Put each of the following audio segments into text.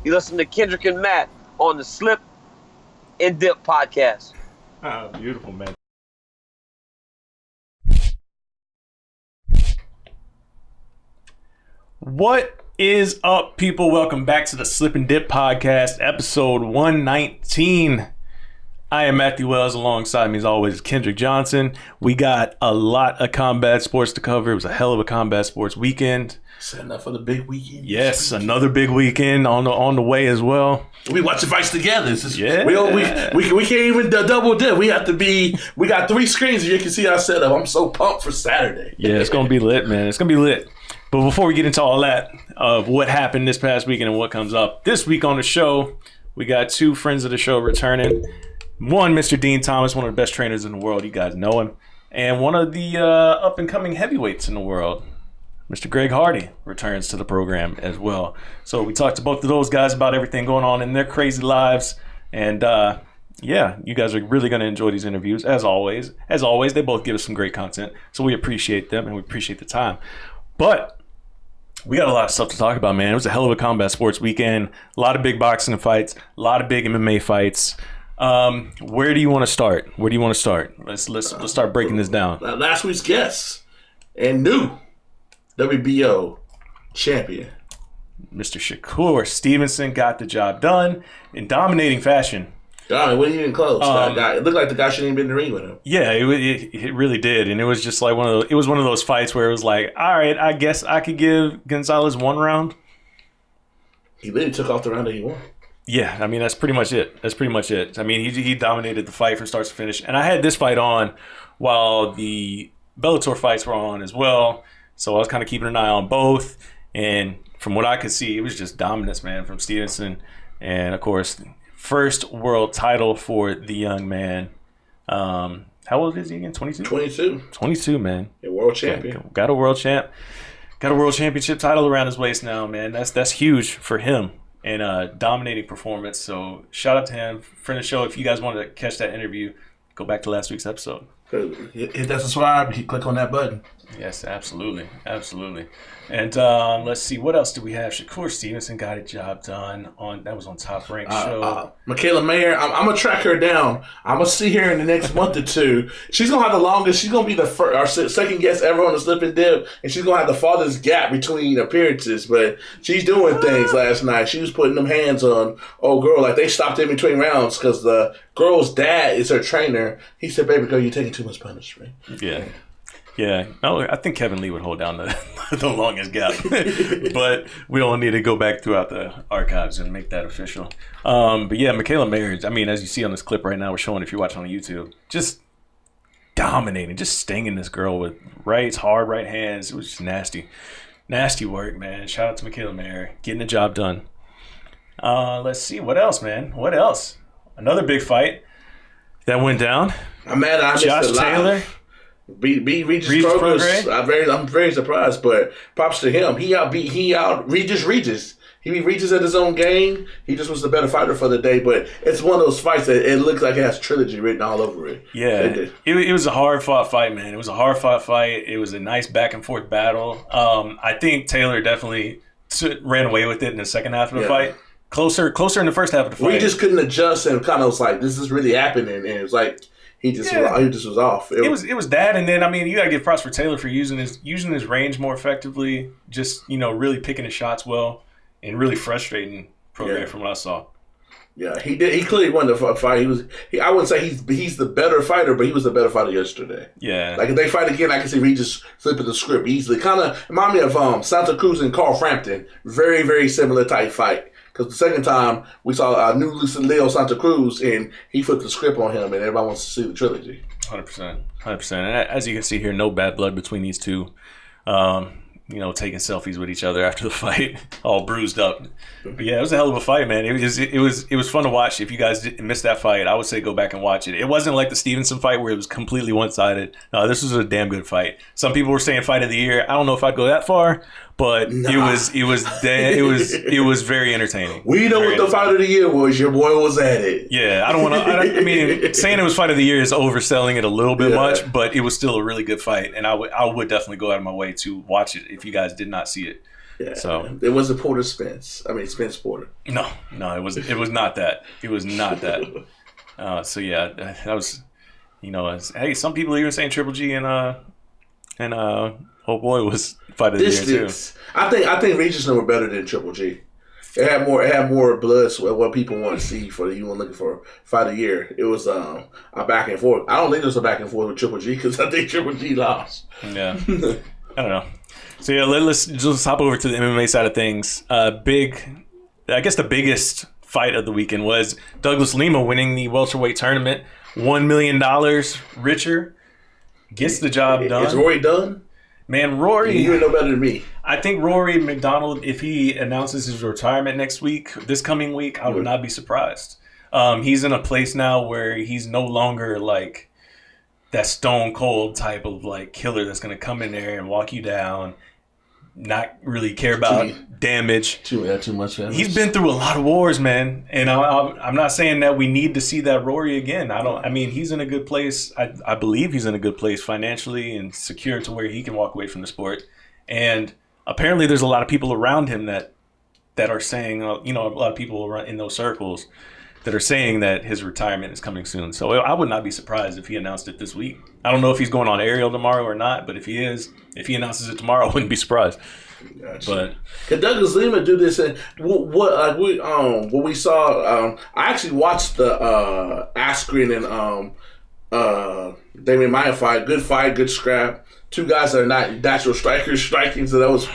You listen to Kendrick and Matt on the Slip and Dip podcast. Oh, beautiful, man. What is up, people? Welcome back to the Slip and Dip podcast, episode 119. I am Matthew Wells. Alongside me, as always, Kendrick Johnson. We got a lot of combat sports to cover. It was a hell of a combat sports weekend. Setting up for the big weekend. Yes, another big weekend on the way as well. We watching fights together. Yeah. We can't even double dip. We got 3 screens and you can see our setup. I'm so pumped for Saturday. Yeah, it's gonna be lit, man. It's gonna be lit. But before we get into all that of what happened this past weekend and what comes up this week on the show, we got 2 friends of the show returning. One, Mr. Dean Thomas, one of the best trainers in the world. You guys know him. And one of the up-and-coming heavyweights in the world, Mr. Greg Hardy, returns to the program as well. So we talked to both of those guys about everything going on in their crazy lives. And, yeah, you guys are really going to enjoy these interviews, as always. As always, they both give us some great content. So we appreciate them and we appreciate the time. But we got a lot of stuff to talk about, man. It was a hell of a combat sports weekend. A lot of big boxing fights. A lot of big MMA fights. Where do you want to start? Let's start breaking this down. Last week's guest and new WBO champion, Mr. Shakur Stevenson, got the job done in dominating fashion. God, it wasn't even close. It looked like the guy shouldn't even been in the ring with him. Yeah, it really did, and it was just like one of those fights where it was like, all right, I guess I could give Gonzalez 1 round. He literally took off the round that he won. Yeah, I mean, that's pretty much it. I mean, he dominated the fight from start to finish. And I had this fight on while the Bellator fights were on as well. So I was kind of keeping an eye on both. And from what I could see, it was just dominance, man, from Stevenson. And, of course, first world title for the young man. How old is he again? 22? 22, man. A world champion. Got a world champ. Got a world championship title around his waist now, man. That's huge for him. And a dominating performance. So shout out to him. Friend of the show, if you guys wanted to catch that interview, go back to last week's episode. Hit that subscribe, click on that button. Yes, absolutely. And let's see, what else do we have? Shakur Stevenson got a job done that was on Top Rank show. Michaela Mayer, I'm gonna track her down. I'm gonna see her in the next month or 2. She's gonna have the longest. She's gonna be our second guest ever on the Slip and Dip, and she's gonna have the farthest gap between appearances. But she's doing things last night. She was putting them hands on old girl, like they stopped in between rounds because the girl's dad is her trainer. He said, "Baby girl, you're taking too much punishment." Yeah. No, I think Kevin Lee would hold down the longest gap. But we don't need to go back throughout the archives and make that official. But yeah, Michaela Mayer, I mean, as you see on this clip right now, we're showing if you're watching on YouTube, just dominating, just stinging this girl with hard right hands. It was just nasty. Nasty work, man. Shout out to Michaela Mayer, getting the job done. Let's see. What else, man? What else? Another big fight that went down. I'm mad I missed Josh it live. Taylor. Beat Regis Progress. I'm very surprised, but props to him. He out Regis. He beat Regis at his own game. He just was the better fighter for the day, but it's one of those fights that it looks like it has trilogy written all over it. Yeah, it was a hard-fought fight, man. It was a hard-fought fight. It was a nice back-and-forth battle. I think Taylor definitely ran away with it in the second half of the fight. Closer in the first half of the fight. Regis couldn't adjust and kind of was like, this is really happening, and it was like, He just was off. It was that, and then I mean you gotta give props for Taylor for using his range more effectively. Just really picking his shots well, and really frustrating program from what I saw. Yeah, he did. He clearly won the fight. I wouldn't say he's the better fighter, but he was the better fighter yesterday. Yeah, like if they fight again, I can see Regis flipping the script easily. Kind of remind me of Santa Cruz and Carl Frampton. Very very similar type fight. Because the second time we saw new Leo Santa Cruz, and he flipped the script on him, and everybody wants to see the trilogy. 100%. And as you can see here, no bad blood between these two. Taking selfies with each other after the fight, all bruised up. But yeah, it was a hell of a fight, man. It was fun to watch. If you guys missed that fight, I would say go back and watch it. It wasn't like the Stevenson fight where it was completely one-sided. No, this was a damn good fight. Some people were saying fight of the year. I don't know if I'd go that far, but it was very entertaining. We know what the fight of the year was. Your boy was at it. Yeah, I don't want to. I mean, saying it was fight of the year is overselling it a little bit much, but it was still a really good fight, and I would definitely go out of my way to watch it if you guys did not see it. Yeah. So it wasn't Porter Spence. I mean Spence Porter. No, it wasn't. It was not that. It was not that. So yeah, that was, hey, some people even saying Triple G and oh boy was fight of the year too. I think Regis were better than Triple G. It had more blood, what people want to see for you were looking for fight of the year. It was a back and forth. I don't think there was a back and forth with Triple G because I think Triple G lost. Yeah, I don't know. So yeah, let's just hop over to the MMA side of things. I guess the biggest fight of the weekend was Douglas Lima winning the welterweight tournament. $1 million richer, gets the job done. Is Rory done? Man, Rory, you know better than me. I think Rory McDonald, if he announces his retirement this coming week, I would not be surprised. He's in a place now where he's no longer like that stone cold type of like killer that's going to come in there and walk you down, not really care about damage. Too much damage. He's been through a lot of wars, man, and I'm not saying that we need to see that Rory again. I mean, he's in a good place. I believe he's in a good place financially and secure to where he can walk away from the sport. And apparently, there's a lot of people around him that are saying, a lot of people in those circles that are saying that his retirement is coming soon. So I would not be surprised if he announced it this week. I don't know if he's going on aerial tomorrow or not, but if he announces it tomorrow, I wouldn't be surprised. Gotcha. But could Douglas Lima do this? And what we saw? I actually watched the Askren and Damian Maia fight. Good fight, good scrap. Two guys that are not natural strikers striking, so that was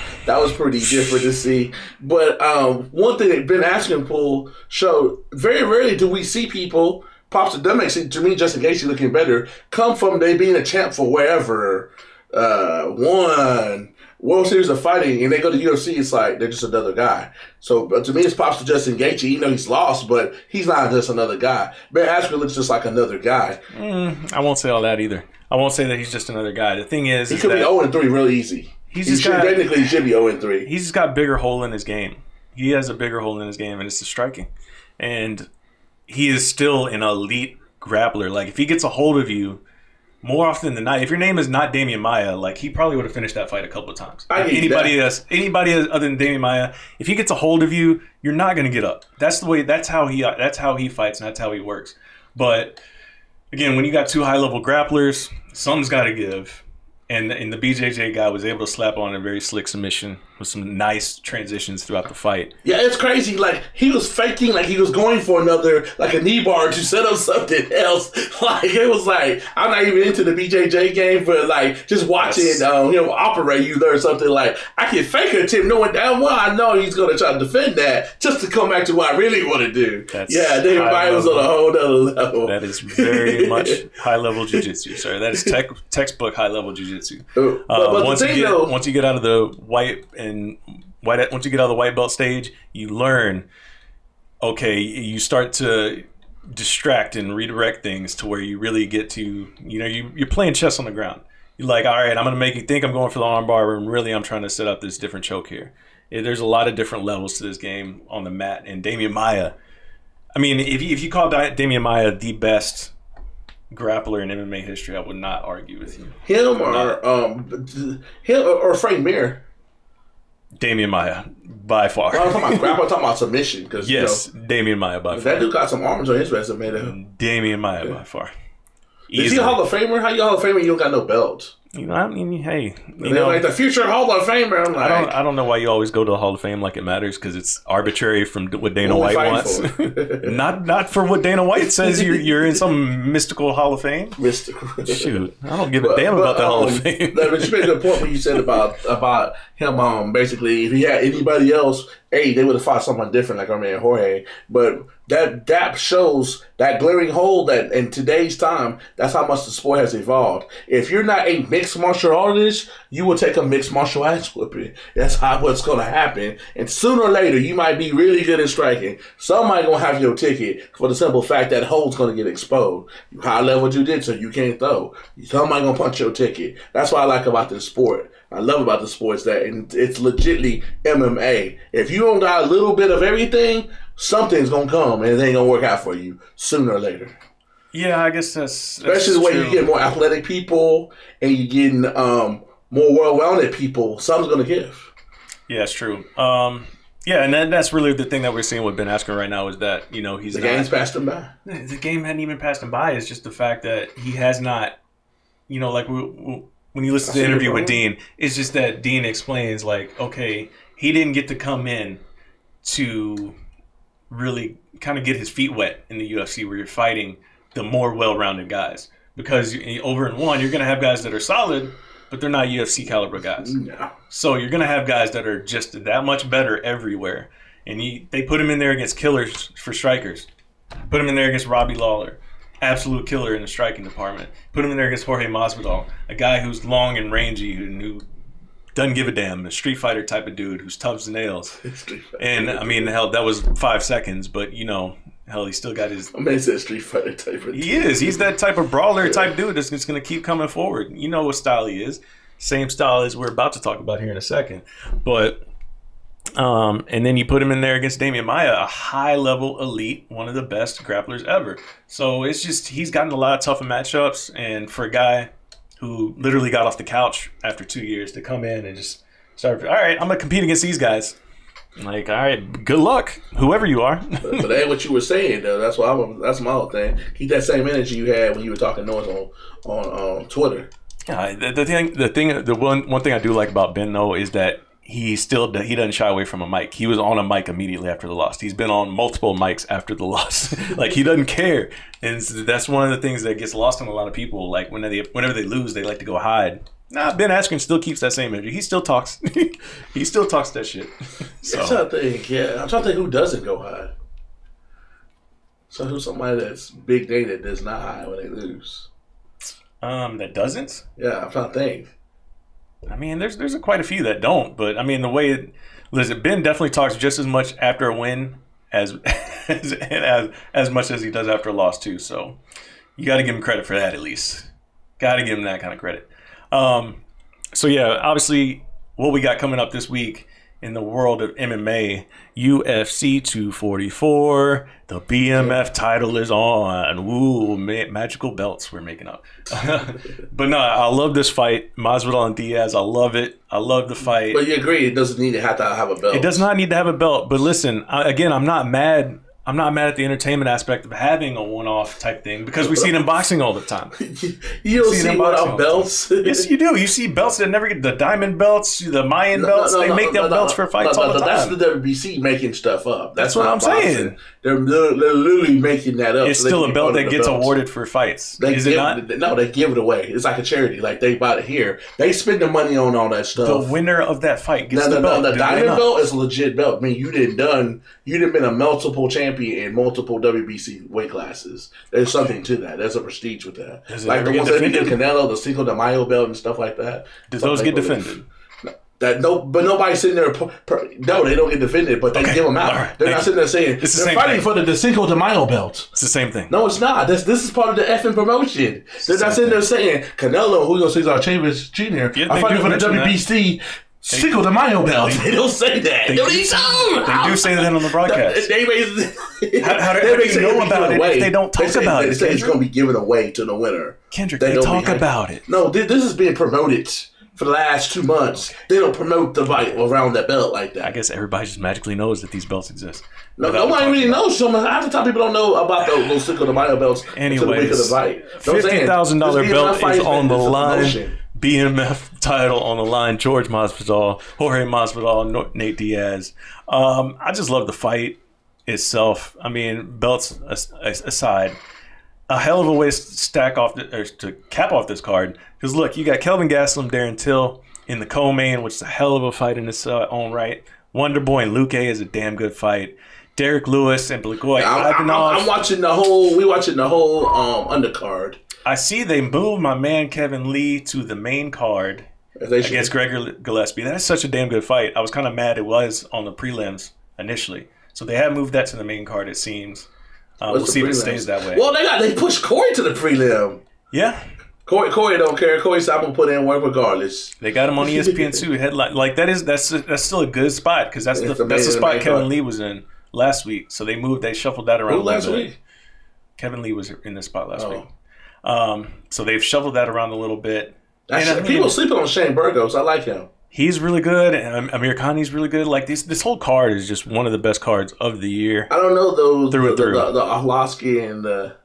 pretty different to see. But one thing that Ben Askren showed, very rarely do we see people, Pops, that makes it, to me, Justin Gaethje looking better, come from they being a champ for wherever, won World Series of Fighting, and they go to UFC, it's like they're just another guy. So to me, it's Pops to Justin Gaethje. He's lost, but he's not just another guy. Ben Askren looks just like another guy. I won't say all that either. I won't say that he's just another guy. The thing is, he could be 0-3 real easy. Technically, he should be 0-3. He's just got a bigger hole in his game. He has a bigger hole in his game, and it's the striking. And he is still an elite grappler. Like, if he gets a hold of you, more often than not, if your name is not Damian Maia, like, he probably would have finished that fight a couple of times. Anybody other than Damian Maia, if he gets a hold of you, you're not going to get up. That's how he fights, and that's how he works. But again, when you got two high-level grapplers, something's got to give. And the BJJ guy was able to slap on a very slick submission with some nice transitions throughout the fight. Yeah, it's crazy. Like, he was faking like he was going for a knee bar to set up something else. Like, it was like, I'm not even into the BJJ game, but like, just watching him operate you there or something, like, I can fake a tip knowing damn well I know he's going to try to defend that just to come back to what I really want to do. David Maia was on a whole other level. That is very much high-level jiu-jitsu, sir. That is textbook high-level jiu-jitsu. Once you get out of the white belt stage, you learn. Okay, you start to distract and redirect things to where you really get to, you're playing chess on the ground. You're like, all right, I'm going to make you think I'm going for the armbar, and really I'm trying to set up this different choke here. There's a lot of different levels to this game on the mat, and Damian Maia. I mean, if you call Damian Maia the best grappler in MMA history, I would not argue with you. Him or Frank Mir. Damian Maia, by far. Well, I'm talking about grapple, I'm talking about submission. Yes, Damian Maia, by far. That dude got some arms on his resume, though. Damian Maia, by far. Is he a Hall of Famer? How you a Hall of Famer and you don't got no belt? I mean, hey, like the future Hall of Famer. I'm like, I don't know why you always go to the Hall of Fame like it matters, because it's arbitrary from what Dana White wants. not for what Dana White says. You're in some mystical Hall of Fame. Mystical. Shoot, I don't give a damn about the Hall of Fame. But you made a good point when you said about him. Basically, if he had anybody else, they would have fought someone different, like our man Jorge. But that shows that glaring hole that in today's time, that's how much the sport has evolved. If you're not a mixed martial artist, you will take a mixed martial arts weapon. That's what's going to happen. And sooner or later, you might be really good at striking. Somebody going to have your ticket for the simple fact that hole's going to get exposed. You high level jiu-jitsu, you can't throw. Somebody going to punch your ticket. That's what I like about this sport. I love about the sports that it's legitly MMA. If you don't got a little bit of everything, something's going to come and it ain't going to work out for you sooner or later. Yeah, I guess that's especially the way you get more athletic people and you getting more well-rounded people, something's going to give. Yeah, it's true. Yeah, and that's really the thing that we're seeing with Ben Askren right now is that, he's the game's passed him by. The game hadn't even passed him by. It's just the fact that he has not, like when you listen to the interview with Dean, it's just that Dean explains, like, okay, he didn't get to come in to really kind of get his feet wet in the UFC where you're fighting the more well-rounded guys. Because over in one, you're going to have guys that are solid, but they're not UFC caliber guys. No. So you're going to have guys that are just that much better everywhere. And they put him in there against killers for strikers. Put him in there against Robbie Lawler. Absolute killer in the striking department. Put him in there against Jorge Masvidal, a guy who's long and rangy, who doesn't give a damn, a Street Fighter type of dude who's tough as nails. And I mean, hell, that was 5 seconds, but hell, he still got his. I mean, it's a Street Fighter type of dude. He is. He's that type of brawler type dude that's just going to keep coming forward. You know what style he is. Same style as we're about to talk about here in a second. But and then you put him in there against Damian Maia, a high-level elite, one of the best grapplers ever. So it's just he's gotten a lot of tougher matchups, and for a guy who literally got off the couch after 2 years to come in and just start, all right, I'm going to compete against these guys. Like, all right, good luck, whoever you are. but that ain't what you were saying, though. That's that's my whole thing. Keep that same energy you had when you were talking noise on Twitter. Yeah, the one thing I do like about Ben though is that he doesn't shy away from a mic. He was on a mic immediately after the loss. He's been on multiple mics after the loss. Like, he doesn't care, and that's one of the things that gets lost on a lot of people. Like, whenever they lose, they like to go hide. Nah, Ben Askren still keeps that same energy. He still talks. He still talks that shit. So. I'm trying to think who doesn't go hide. So who's somebody that's big day that does not hide when they lose? That doesn't? Yeah, I'm trying to think. I mean, there's quite a few that don't, but I mean, listen, Ben definitely talks just as much after a win as much as he does after a loss too. So you got to give him credit for that at least. Got to give him that kind of credit. So yeah, obviously, what we got coming up this week in the world of MMA, UFC 244, the BMF title is on. Woo, magical belts we're making up. But no, I love this fight. Masvidal and Diaz, I love it. I love the fight. But you agree, it doesn't need to have a belt. It does not need to have a belt. But listen, again, I'm not mad. I'm not mad at the entertainment aspect of having a one-off type thing because we see it in boxing all the time. You don't see one-off belts? Yes, you do. You see belts that never get the diamond belts, the Mayan belts. They make them belts for fights all the time. That's the WBC making stuff up. That's what I'm saying. They're literally making that up. It's still a belt that gets awarded for fights. Is it not? No, they give it away. It's like a charity. Like, they bought it here. They spend the money on all that stuff. The winner of that fight gets the belt. The diamond belt is a legit belt. I mean, you didn't been a multiple champion in multiple WBC weight classes. There's something to that. There's a prestige with that. Like the ones that did Canelo, the Cinco de Mayo belt and stuff like that. Does those get defended? But nobody's sitting there. No, they don't get defended, but they give them out. Right. They're not sitting there saying they're fighting for the Cinco de Mayo belt. It's the same thing. No, it's not. This is part of the effing promotion. They're not sitting there saying Canelo, Julio Cesar Chavez Jr. are fighting for the WBC. Cinco de Mayo belt. They don't say that. They do say that on the broadcast. How do you know about it if they don't talk about it? They say it's going to be given away to the winner. Kendrick, they talk about it. No, this is being promoted for the last 2 months. They don't promote the fight around that belt like that. I guess everybody just magically knows that these belts exist. No, nobody really knows. Half the time people don't know about those Cinco de Mayo belts until the week of the fight. $50,000 belt is on the line. BMF title on the line. George Masvidal, Jorge Masvidal, Nate Diaz. I just love the fight itself. I mean, belts aside, a hell of a way to cap off this card. Because look, you got Kelvin Gastelum, Darren Till in the co-main, which is a hell of a fight in its own right. Wonder Boy and Luque is a damn good fight. Derek Lewis and Blagoy Ivanov. I'm watching the whole. We watching the whole undercard. I see they moved my man Kevin Lee to the main card against Gregor Gillespie. That is such a damn good fight. I was kind of mad it was on the prelims initially. So they have moved that to the main card, it seems. We'll see if it stays that way. Well, they pushed Corey to the prelim. Yeah. Corey don't care. Corey said, I'm going to put in work regardless. They got him on ESPN2 headline. Like, that's still a good spot because that's the spot Kevin Lee was in last week. So they shuffled that around. Who last week? Kevin Lee was in this spot last week. So they've shuffled that around a little bit. People sleeping on Shane Burgos. I like him. He's really good, and Amir Khan's really good. Like this whole card is just one of the best cards of the year. I don't know those through and through. The Arlovsky and the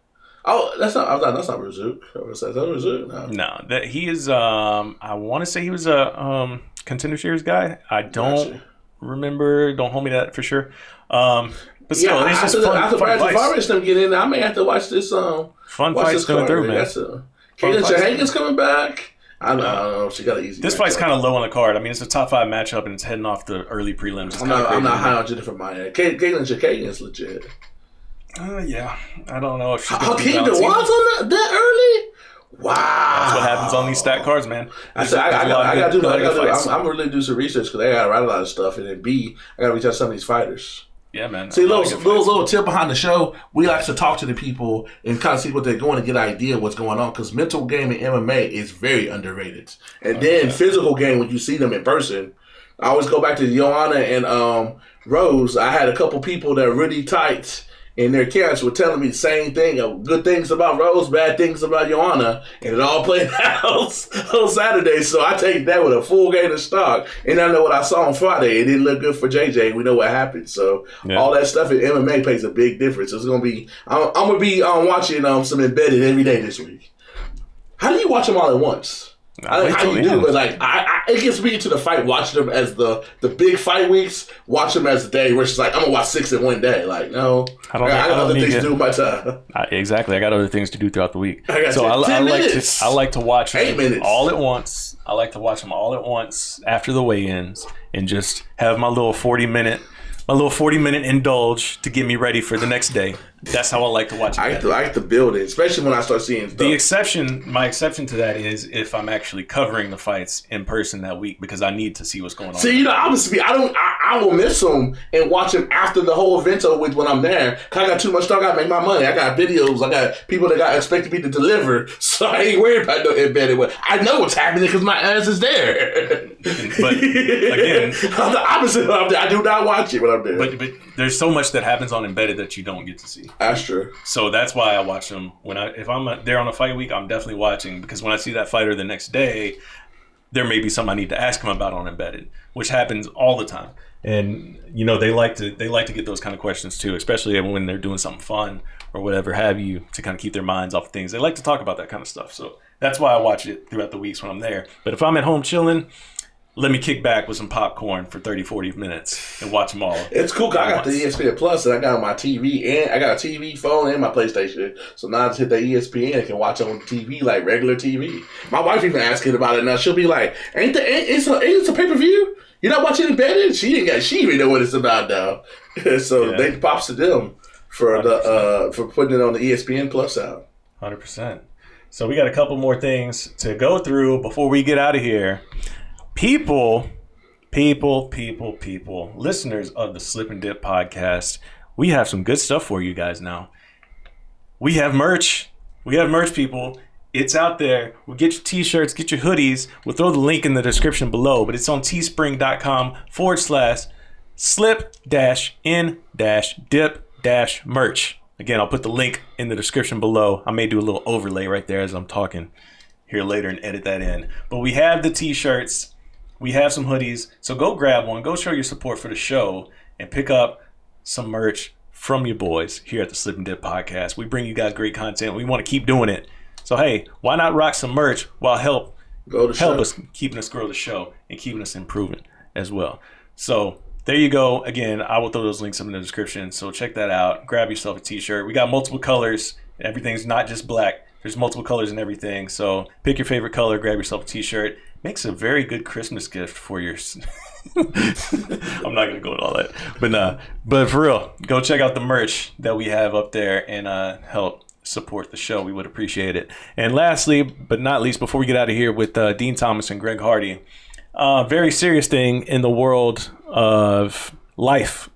that's not Razuk. Is that Razuk? No, that he is. I want to say he was a Contender Series guy. I don't remember. Don't hold me to that for sure. But still, it's just fun fights. Them get in, I may have to watch this. Fun fights going through, man. Caitlin Shahankin's coming back. I don't know. She got an easy. This fight's kind of low on the card. I mean, it's a top 5 matchup, and it's heading off the early prelims. I'm not high on Jennifer Maia. Caitlin Shahankin's legit. Yeah, I don't know if she's Hakeem Dawad's on that early. Wow, that's what happens on these stat cards, man. I gotta do. I'm really do some research because I gotta write a lot of stuff, and then B, I gotta reach out to some of these fighters. Yeah, man. See, little tip behind the show. We like to talk to the people and kind of see what they're going to get an idea of what's going on. Because mental game in MMA is very underrated. And then physical game, when you see them in person, I always go back to Joanna and Rose. I had a couple people that are really tight in their camps were telling me the same thing. Good things about Rose, bad things about Joanna. And it all played out on Saturday. So I take that with a full gain of stock. And I know what I saw on Friday. It didn't look good for JJ. We know what happened. So all that stuff in MMA plays a big difference. It's going to be, I'm going to be watching some Embedded every day this week. How do you watch them all at once? I don't know how you do, but like it gets me into the fight. Watching them as the big fight weeks. Watch them as the day where it's like I'm gonna watch 6 in one day. Like no, I got other things to do with my time. Exactly, I got other things to do throughout the week. So I like to watch them 8 minutes all at once. I like to watch them all at once after the weigh-ins and just have my little 40-minute indulge to get me ready for the next day. That's how I like to watch it. I like to build it, especially when I start seeing stuff. My exception to that is if I'm actually covering the fights in person that week because I need to see what's going on. See, obviously, I will miss them and watch them after the whole event's over with when I'm there. Cause I got too much stuff. I got to make my money. I got videos. I got people that got expected me to deliver. So I ain't worried about no embedded. I know what's happening because my ass is there. But again, I'm the opposite. I do not watch it when I'm there. But there's so much that happens on embedded that you don't get to see. That's true. So that's why I watch them if I'm there on a fight week. I'm definitely watching because when I see that fighter the next day, there may be something I need to ask him about on embedded, which happens all the time. And they like to get those kind of questions too, especially when they're doing something fun or whatever have you to kind of keep their minds off of things. They like to talk about that kind of stuff. So that's why I watch it throughout the weeks when I'm there. But if I'm at home chilling, let me kick back with some popcorn for 30, 40 minutes and watch them all. It's cool because I got the ESPN Plus and I got my TV and I got a TV, phone, and my PlayStation. So now I just hit the ESPN and can watch it on TV like regular TV. My wife even asking about it now. She'll be like, ain't it's a pay-per-view? You're not watching Embedded? She even know what it's about now. So they props to them for for putting it on the ESPN Plus out. 100%. So we got a couple more things to go through before we get out of here. People, listeners of the Slip and Dip podcast, we have some good stuff for you guys now. We have merch. People. It's out there. We'll get your t-shirts, get your hoodies. We'll throw the link in the description below, but it's on teespring.com/slip-in-dip-merch. Again, I'll put the link in the description below. I may do a little overlay right there as I'm talking here later and edit that in. But we have the t-shirts. We have some hoodies, so go grab one. Go show your support for the show and pick up some merch from your boys here at the Slip and Dip Podcast. We bring you guys great content. We want to keep doing it. So, hey, why not rock some merch while help us keeping us grow the show and keeping us improving as well. So, there you go. Again, I will throw those links up in the description. So, check that out. Grab yourself a t-shirt. We got multiple colors. Everything's not just black. There's multiple colors and everything. So, pick your favorite color. Grab yourself a t-shirt. Makes a very good Christmas gift for your... I'm not going to go into all that. But for real, go check out the merch that we have up there and help support the show. We would appreciate it. And lastly, but not least, before we get out of here with Dean Thomas and Greg Hardy, very serious thing in the world of life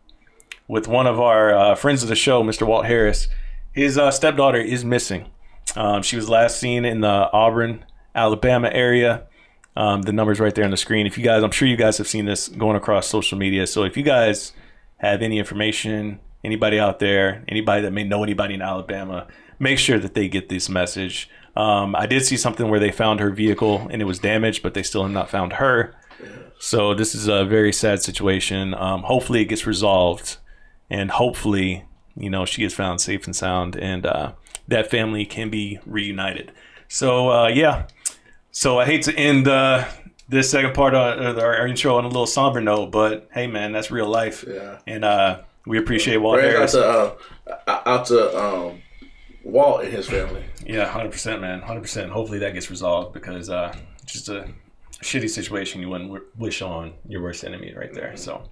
with one of our friends of the show, Mr. Walt Harris. His stepdaughter is missing. She was last seen in the Auburn, Alabama area. The number's right there on the screen. I'm sure you guys have seen this going across social media. So if you guys have any information, anybody out there, anybody that may know anybody in Alabama, make sure that they get this message. I did see something where they found her vehicle and it was damaged, but they still have not found her. So this is a very sad situation. Hopefully it gets resolved, and hopefully, she is found safe and sound, and that family can be reunited. So, yeah. So I hate to end this second part of our intro on a little somber note, but hey, man, that's real life. Yeah. And we appreciate Walt Harris. Out to Walt and his family. Yeah, 100%, man. 100%. Hopefully that gets resolved, because just a shitty situation you wouldn't wish on your worst enemy right there. So,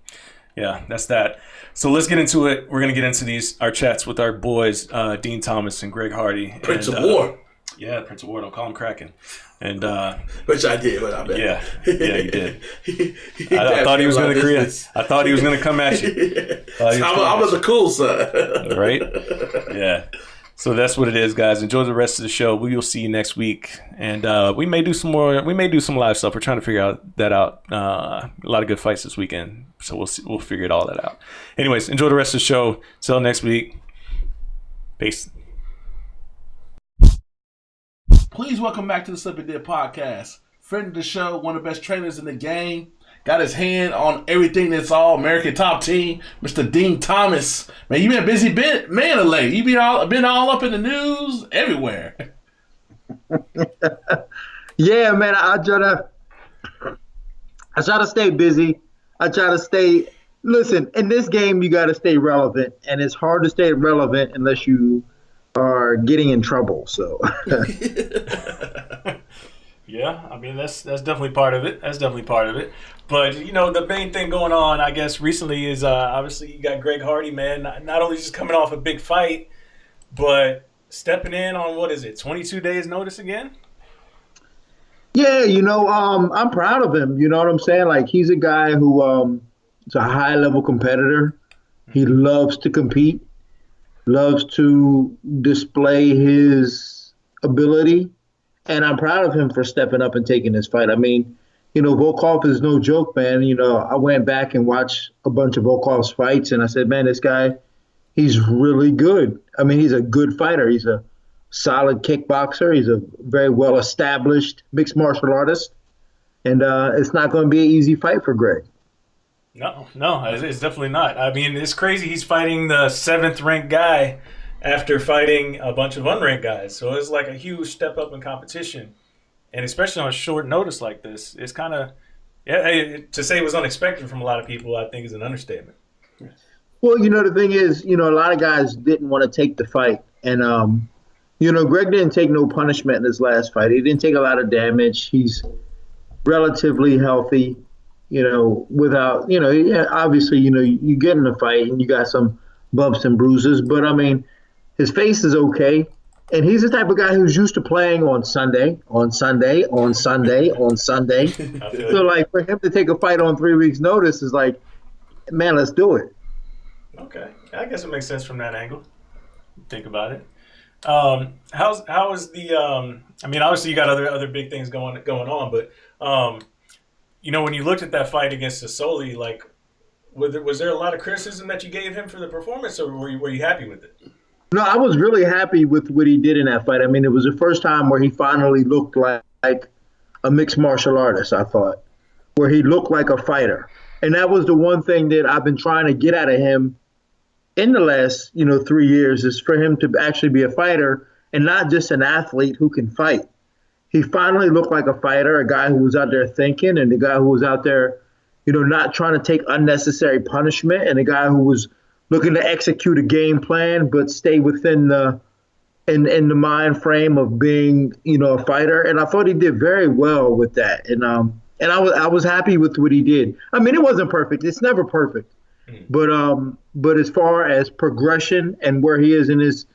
yeah, that's that. So let's get into it. We're going to get into our chats with our boys, Dean Thomas and Greg Hardy. Prince of War. Yeah, Prince of War. Don't call him Kraken. And which I did, but I bet. Yeah, you did. I thought he was going to create. I thought he was going to come at you. I was a cool son. Right? Yeah. So that's what it is, guys. Enjoy the rest of the show. We will see you next week, and we may do some more. We may do some live stuff. We're trying to figure that out. A lot of good fights this weekend, so we'll figure all that out. Anyways, enjoy the rest of the show. Till next week. Peace. Please welcome back to the Slip and Dip podcast. Friend of the show, one of the best trainers in the game. Got his hand on everything that's all American top team, Mr. Dean Thomas. Man, you been a busy man of late. You been all up in the news everywhere. Yeah, man. I try to stay busy. I try to stay. Listen, in this game, you got to stay relevant, and it's hard to stay relevant unless you are getting in trouble. So. Yeah, I mean that's definitely part of it. But the main thing going on, I guess, recently is obviously you got Greg Hardy, man. Not only just coming off a big fight, but stepping in on 22 days notice again. Yeah, I'm proud of him. You know what I'm saying? Like, he's a guy who is a high level competitor. He loves to compete, loves to display his ability. And I'm proud of him for stepping up and taking this fight. I mean, Volkov is no joke, man. I went back and watched a bunch of Volkov's fights, and I said, man, this guy, he's really good. I mean, he's a good fighter. He's a solid kickboxer. He's a very well-established mixed martial artist. And it's not going to be an easy fight for Greg. No, it's definitely not. I mean, it's crazy. He's fighting the 7th-ranked guy after fighting a bunch of unranked guys. So it's like a huge step up in competition. And especially on short notice like this, it's kind of, to say it was unexpected from a lot of people, I think is an understatement. Well, the thing is, a lot of guys didn't want to take the fight. And, Greg didn't take no punishment in his last fight. He didn't take a lot of damage. He's relatively healthy, without, obviously, you get in a fight and you got some bumps and bruises. But, I mean, his face is okay, and he's the type of guy who's used to playing on Sunday. So, like, for him to take a fight on 3 weeks' notice is like, man, let's do it. Okay, I guess it makes sense from that angle. Think about it. How is the? I mean, obviously you got other big things going on, but when you looked at that fight against Sassoli, like, was there a lot of criticism that you gave him for the performance, or were you happy with it? No, I was really happy with what he did in that fight. I mean, it was the first time where he finally looked like a mixed martial artist, I thought, where he looked like a fighter. And that was the one thing that I've been trying to get out of him in the last, 3 years, is for him to actually be a fighter and not just an athlete who can fight. He finally looked like a fighter, a guy who was out there thinking, and a guy who was out there, not trying to take unnecessary punishment, and a guy who was looking to execute a game plan, but stay within the in the mind frame of being, a fighter. And I thought he did very well with that. And I was happy with what he did. I mean, it wasn't perfect. It's never perfect. But as far as progression and where he is in his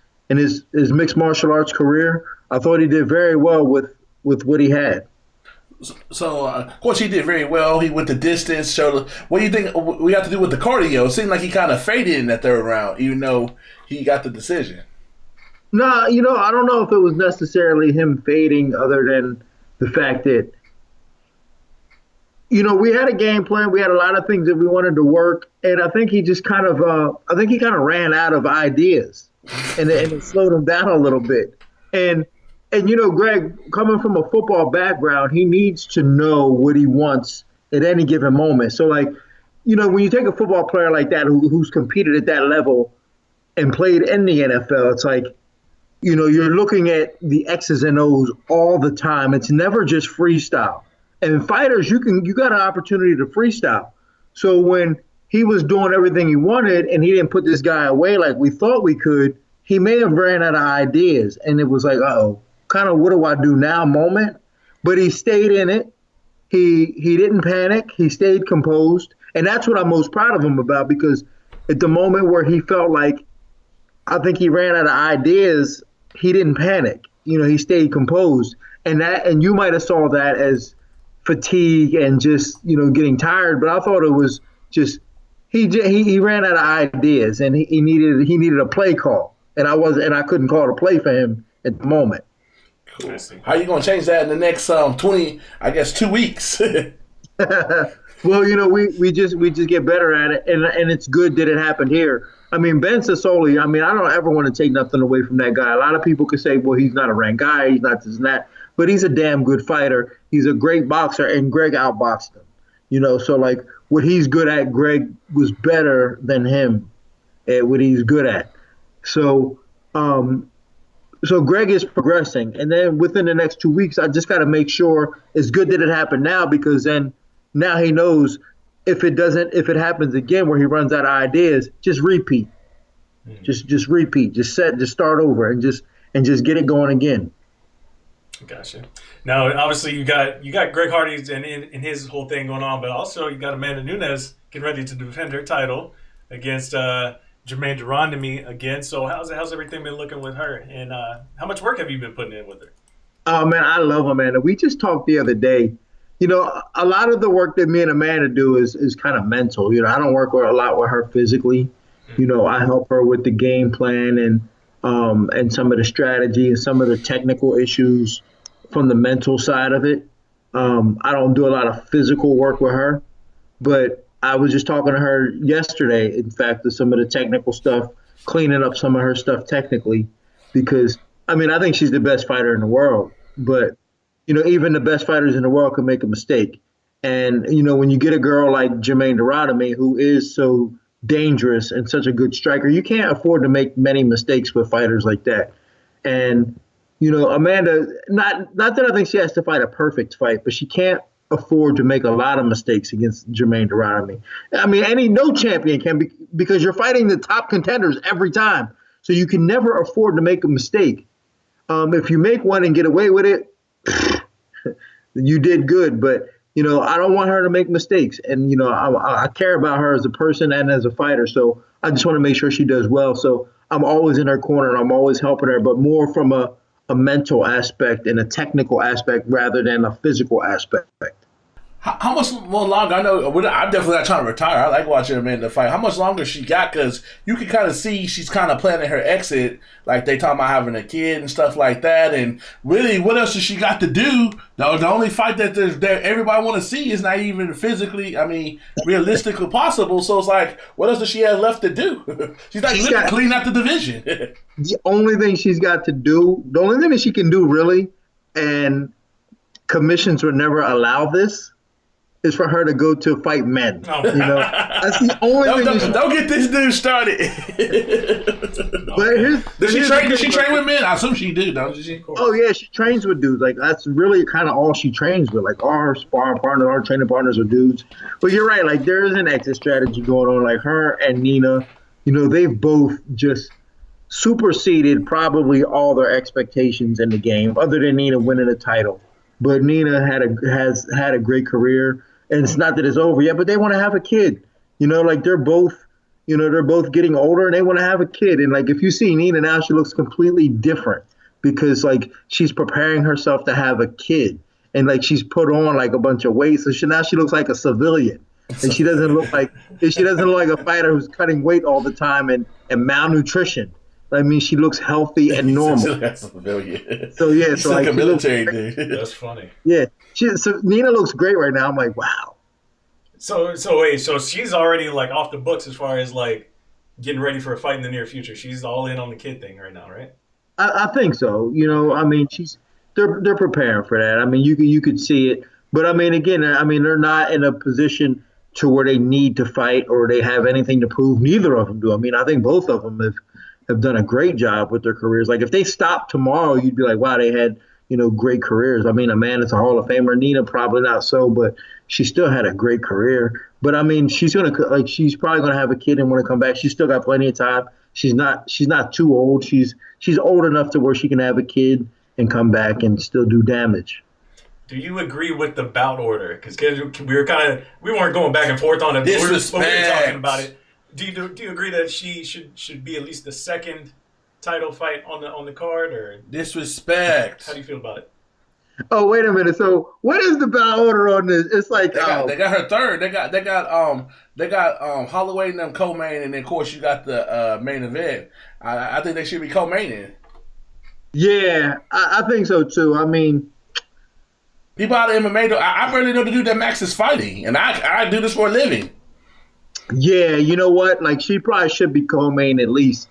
mixed martial arts career, I thought he did very well with what he had. So, of course, he did very well. He went the distance. What do you think we have to do with the cardio? It seemed like he kind of faded in that third round, even though he got the decision. No, I don't know if it was necessarily him fading, other than the fact that, we had a game plan. We had a lot of things that we wanted to work, and I think he just kind of ran out of ideas, and it slowed him down a little bit. And Greg, coming from a football background, he needs to know what he wants at any given moment. So like, when you take a football player like that who's competed at that level and played in the NFL, it's like, you're looking at the X's and O's all the time. It's never just freestyle. And fighters, you got an opportunity to freestyle. So when he was doing everything he wanted and he didn't put this guy away like we thought we could, he may have ran out of ideas. And it was like, kind of what do I do now moment. But he stayed in it. He didn't panic. He stayed composed. And that's what I'm most proud of him about, because at the moment where he felt like, I think he ran out of ideas, he didn't panic. He stayed composed. And you might have saw that as fatigue and just, getting tired. But I thought it was just, he ran out of ideas, and he needed a play call. And I couldn't call a play for him at the moment. Cool. How you gonna change that in the next 2 weeks? Well, we just get better at it, and it's good that it happened here. I mean, Ben Sassoli, I don't ever want to take nothing away from that guy. A lot of people could say, well, he's not a ranked guy, he's not this and that, but he's a damn good fighter. He's a great boxer, and Greg outboxed him. So like what he's good at, Greg was better than him at what he's good at. So Greg is progressing, and then within the next 2 weeks, I just got to make sure it's good that it happened now, because then now he knows if it happens again where he runs out of ideas, just repeat, just repeat, just start over, and just get it going again. Gotcha. Now, obviously, you got Greg Hardy and his whole thing going on, but also you got Amanda Nunes getting ready to defend her title against Jermaine Durandamy again. So how's everything been looking with her, and how much work have you been putting in with her? Oh man, I love Amanda. We just talked the other day. A lot of the work that me and Amanda do is kind of mental. I don't work a lot with her physically. I help her with the game plan and some of the strategy and some of the technical issues from the mental side of it. I don't do a lot of physical work with her, but I was just talking to her yesterday, in fact, to some of the technical stuff, cleaning up some of her stuff technically, because, I think she's the best fighter in the world, but, even the best fighters in the world can make a mistake. And, when you get a girl like Jermaine Durandamy, who is so dangerous and such a good striker, you can't afford to make many mistakes with fighters like that. And, Amanda, not that I think she has to fight a perfect fight, but she can't afford to make a lot of mistakes against Jermaine Durandamy. No champion can be, because you're fighting the top contenders every time. So you can never afford to make a mistake. If you make one and get away with it, you did good. But, I don't want her to make mistakes. And, I care about her as a person and as a fighter. So I just want to make sure she does well. So I'm always in her corner and I'm always helping her, but more from a mental aspect and a technical aspect rather than a physical aspect. How much more longer? I know I'm definitely not trying to retire. I like watching Amanda fight. How much longer she got? Because you can kind of see she's kind of planning her exit. Like they talking about having a kid and stuff like that. And really, what else does she got to do? The only fight that everybody want to see is not even physically, realistically possible. So it's like, what else does she have left to do? she's got to clean out the division. The only thing she's got to do, the only thing that she can do really, and commissions would never allow this, is for her to go to fight men. Oh. That's the only thing. Don't get this dude started. But does she train with men? I assume she do, don't she? Oh yeah, she trains with dudes. Like that's really kind of all she trains with. Like all her sparring partners, all her training partners are dudes. But you're right. Like there is an exit strategy going on. Like her and Nina, they've both just superseded probably all their expectations in the game, other than Nina winning a title. But Nina has had a great career. And it's not that it's over yet, but they want to have a kid. They're both getting older and they want to have a kid. And like if you see Nina now, she looks completely different because like she's preparing herself to have a kid. And like she's put on like a bunch of weight. So now she looks like a civilian. And she doesn't look like a fighter who's cutting weight all the time and malnutrition. She looks healthy and normal. So yeah, she's like a military dude. That's funny. Yeah, so Nina looks great right now. I'm like, wow. So wait, so she's already like off the books as far as like getting ready for a fight in the near future. She's all in on the kid thing right now, right? I think so. They're preparing for that. You could see it. But I mean, again, I mean, they're not in a position to where they need to fight or they have anything to prove. Neither of them do. I mean, I think both of them have done a great job with their careers. Like if they stopped tomorrow, you'd be like, wow, they had, great careers. I mean, Amanda's a Hall of Famer. Nina probably not so, but she still had a great career. But I mean, she's probably gonna have a kid and want to come back. She's still got plenty of time. She's not too old. She's old enough to where she can have a kid and come back and still do damage. Do you agree with the bout order? Because we weren't going back and forth on it. But we were talking about it. Do you agree that she should be at least the second title fight on the card, or disrespect? How do you feel about it? Oh, wait a minute. So what is the bout order on this? It's like they got her third. They got Holloway and them co-main, and then of course you got the main event. I think they should be co-maining. Yeah, I think so too. I mean, people out of MMA, I barely know the dude that Max is fighting, and I do this for a living. Yeah, you know what? Like she probably should be co-main at least,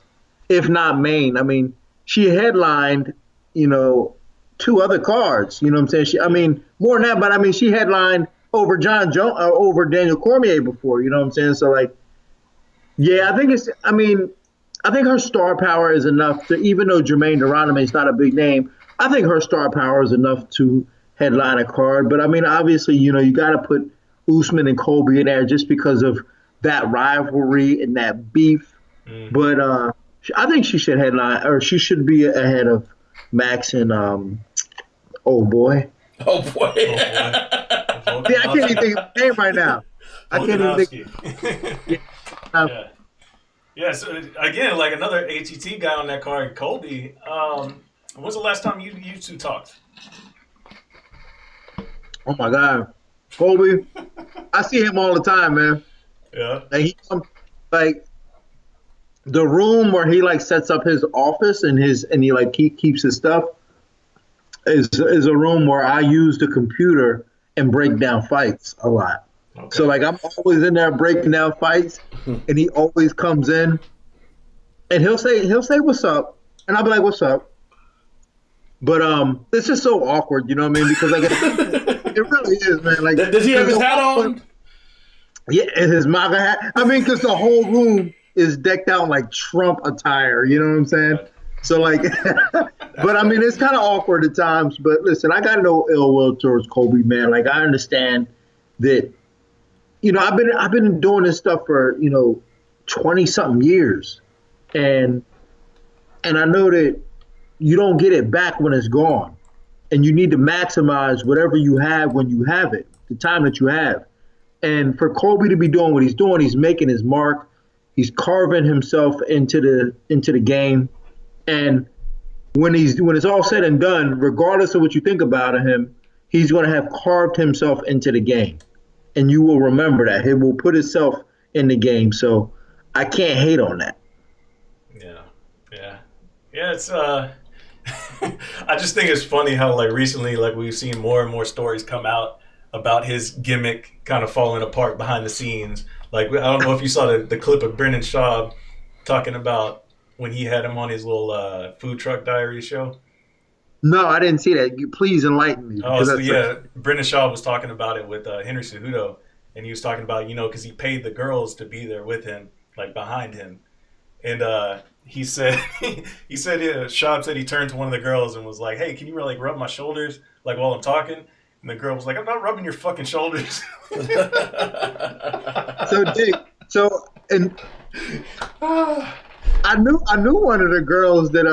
if not main. I mean, she headlined, two other cards. You know what I'm saying? More than that, but I mean, she headlined over John Jones, over Daniel Cormier before. You know what I'm saying? So like, yeah, I think her star power is enough to, even though Jermaine Geronimo is not a big name, I think her star power is enough to headline a card. But I mean, obviously, you got to put Usman and Colby in there just because of that rivalry and that beef. Mm-hmm. But I think she should headline, or she should be ahead of Max and oh boy. Oh boy. Yeah, I can't even think of his name right now. I can't even think. Yeah, so again, like another ATT guy on that card, Colby. When's the last time you two talked? Oh my God, Colby! I see him all the time, man. Yeah. Like the room where he sets up his office and he keeps his stuff is a room where I use the computer and break down fights a lot. Okay. So I'm always in there breaking down fights, and he always comes in, and he'll say what's up, and I'll be like, what's up? But it's just so awkward, you know what I mean? Because it really is, man. Like, does he have his hat on? Yeah, and his MAGA hat. I mean, because the whole room is decked out like Trump attire. You know what I'm saying? So but I mean, it's kind of awkward at times. But listen, I got no ill will towards Colby, man. Like I understand that. I've been doing this stuff for 20-something years, and I know that you don't get it back when it's gone, and you need to maximize whatever you have when you have it, the time that you have. And for Colby to be doing what he's doing, he's making his mark. He's carving himself into the game, and when it's all said and done, regardless of what you think about him, he's going to have carved himself into the game. And you will remember that. He will put himself in the game. So I can't hate on that. Yeah, it's I just think it's funny how recently we've seen more and more stories come out about his gimmick kind of falling apart behind the scenes. I don't know if you saw the clip of Brendan Schaub talking about when he had him on his little food truck diary show. No, I didn't see that. Please enlighten me. Oh, so yeah, Brendan Schaub was talking about it with Henry Cejudo, and he was talking about, because he paid the girls to be there with him, behind him. And he said, Schaub said he turned to one of the girls and was like, hey, can you rub my shoulders, while I'm talking? And the girl was like, I'm not rubbing your fucking shoulders. So, Dick, I knew one of the girls that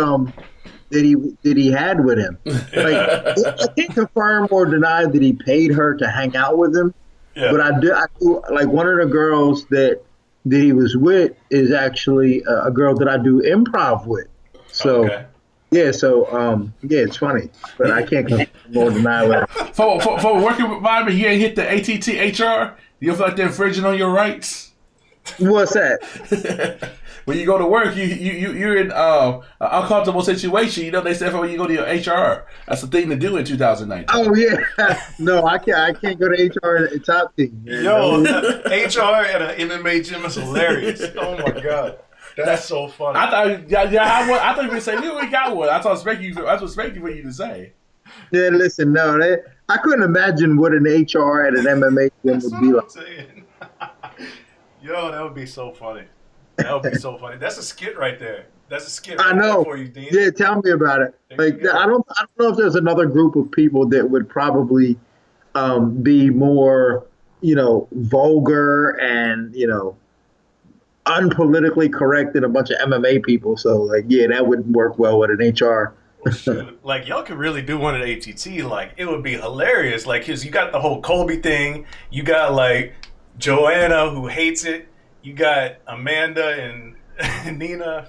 he had with him. I can't confirm or deny that he paid her to hang out with him. Yeah. But I do one of the girls that he was with is actually a girl that I do improv with. So okay. Yeah, so it's funny, but I can't confirm or deny it. For working with Bobby, you ain't hit the ATT HR. You feel like they're infringing on your rights? What's that? When you go to work, you're in an uncomfortable situation. They say when you go to your HR, that's the thing to do in 2019. Oh yeah, no, I can't go to HR at top team. Man. Yo, HR at an MMA gym is hilarious. Oh my god, that's so funny. I thought you were gonna say we got one. I was expecting for you to say. Yeah, listen, no, I couldn't imagine what an HR at an MMA gym That's would what be like. I'm saying. Yo, that would be so funny. That would be so funny. That's a skit right there. That's a skit I right there know. for you, Dean. Yeah, tell me about it. There you Like, go. I don't know if there's another group of people that would probably be more, vulgar and unpolitically correct than a bunch of MMA people. So, like, yeah, that wouldn't work well with an HR. Well, shoot, like y'all could really do one at ATT. Like it would be hilarious. Like, cause you got the whole Colby thing. You got like Joanna who hates it. You got Amanda and Nina.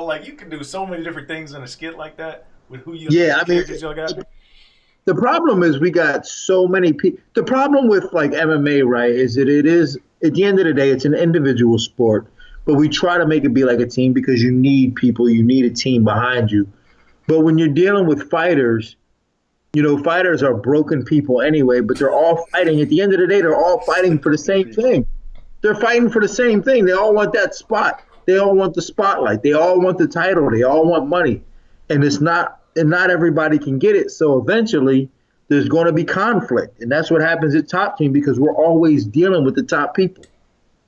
Like you can do so many different things in a skit like that with who you Yeah, I mean, characters y'all got. the problem is we got so many people. The problem with like MMA, right, is that it is at the end of the day, it's an individual sport, but we try to make it be like a team because you need people, you need a team behind you. But when you're dealing with fighters, fighters are broken people anyway, but they're all fighting. At the end of the day, they're all fighting for the same thing. They're fighting for the same thing. They all want that spot. They all want the spotlight. They all want the title. They all want money. And not everybody can get it. So eventually there's going to be conflict. And that's what happens at Top Team because we're always dealing with the top people.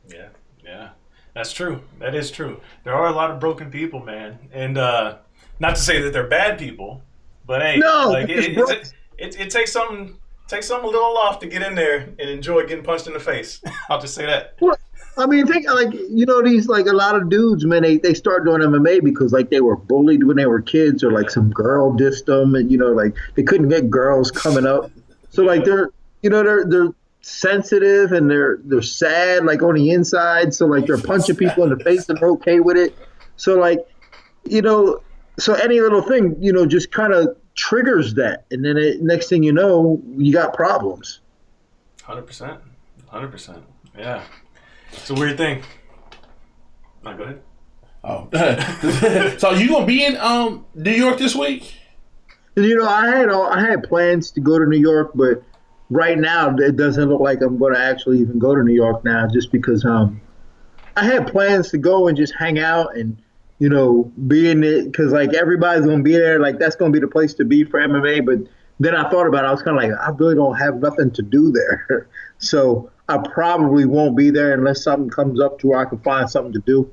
Yeah, yeah. That's true. That is true. There are a lot of broken people, man. And not to say that they're bad people, but hey, No, like it takes something a little off to get in there and enjoy getting punched in the face. I'll just say that. Well, I mean, think like these like a lot of dudes, man. They start doing MMA because like they were bullied when they were kids, or like some girl dissed them, and like they couldn't get girls coming up. So like they're sensitive and they're sad like on the inside. So like they're punching people in the face and they're okay with it. So like so any little thing just kind of triggers that, and then next thing you know, you got problems. 100%, 100%. Yeah. It's a weird thing. No, go ahead. Oh, so you gonna be in New York this week? I had plans to go to New York, but right now it doesn't look like I'm going to actually even go to New York now, just because I had plans to go and just hang out and be in it because like everybody's going to be there, like that's going to be the place to be for MMA. But then I thought about it, I was kind of like, I really don't have nothing to do there, so I probably won't be there unless something comes up to where I can find something to do.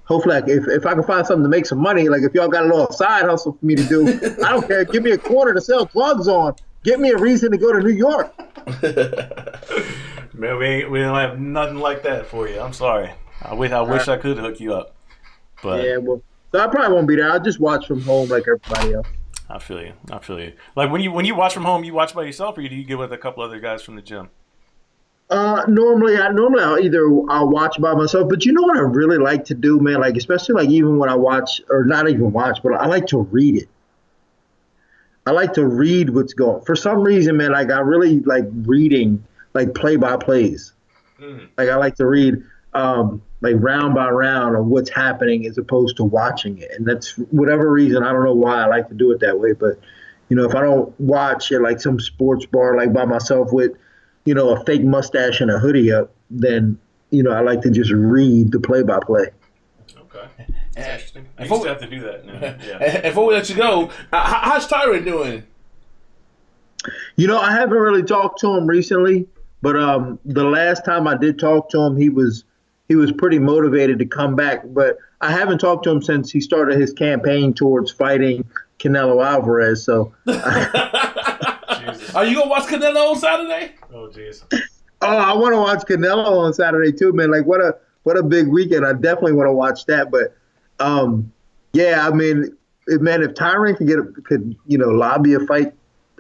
Hopefully, like, if I can find something to make some money, like if y'all got a little side hustle for me to do, I don't care. Give me a quarter to sell drugs on. Get me a reason to go to New York. Man, we don't have nothing like that for you. I'm sorry. I wish I could hook you up. But yeah, well, so I probably won't be there. I'll just watch from home like everybody else. I feel you. Like when you watch from home, you watch by yourself, or do you get with a couple other guys from the gym? Normally I'll watch by myself, but you know what I really like to do, man? Like, especially like even when I watch, or not even watch, but I like to read it. I like to read what's going. For some reason, man, like I really like reading like play-by-plays. Like I like to read like round by round of what's happening as opposed to watching it. And that's whatever reason, I don't know why I like to do it that way, but if I don't watch at like some sports bar like by myself with a fake mustache and a hoodie up, then, I like to just read the play-by-play. Okay. That's interesting. I used to have to do that. Yeah. And before we let you go, how's Tyron doing? I haven't really talked to him recently, but the last time I did talk to him, he was pretty motivated to come back. But I haven't talked to him since he started his campaign towards fighting Canelo Alvarez. So, are you gonna watch Canelo on Saturday? Oh, jeez. Oh, I want to watch Canelo on Saturday too, man. Like, what a big weekend! I definitely want to watch that. But, yeah, I mean, if Tyron could lobby a fight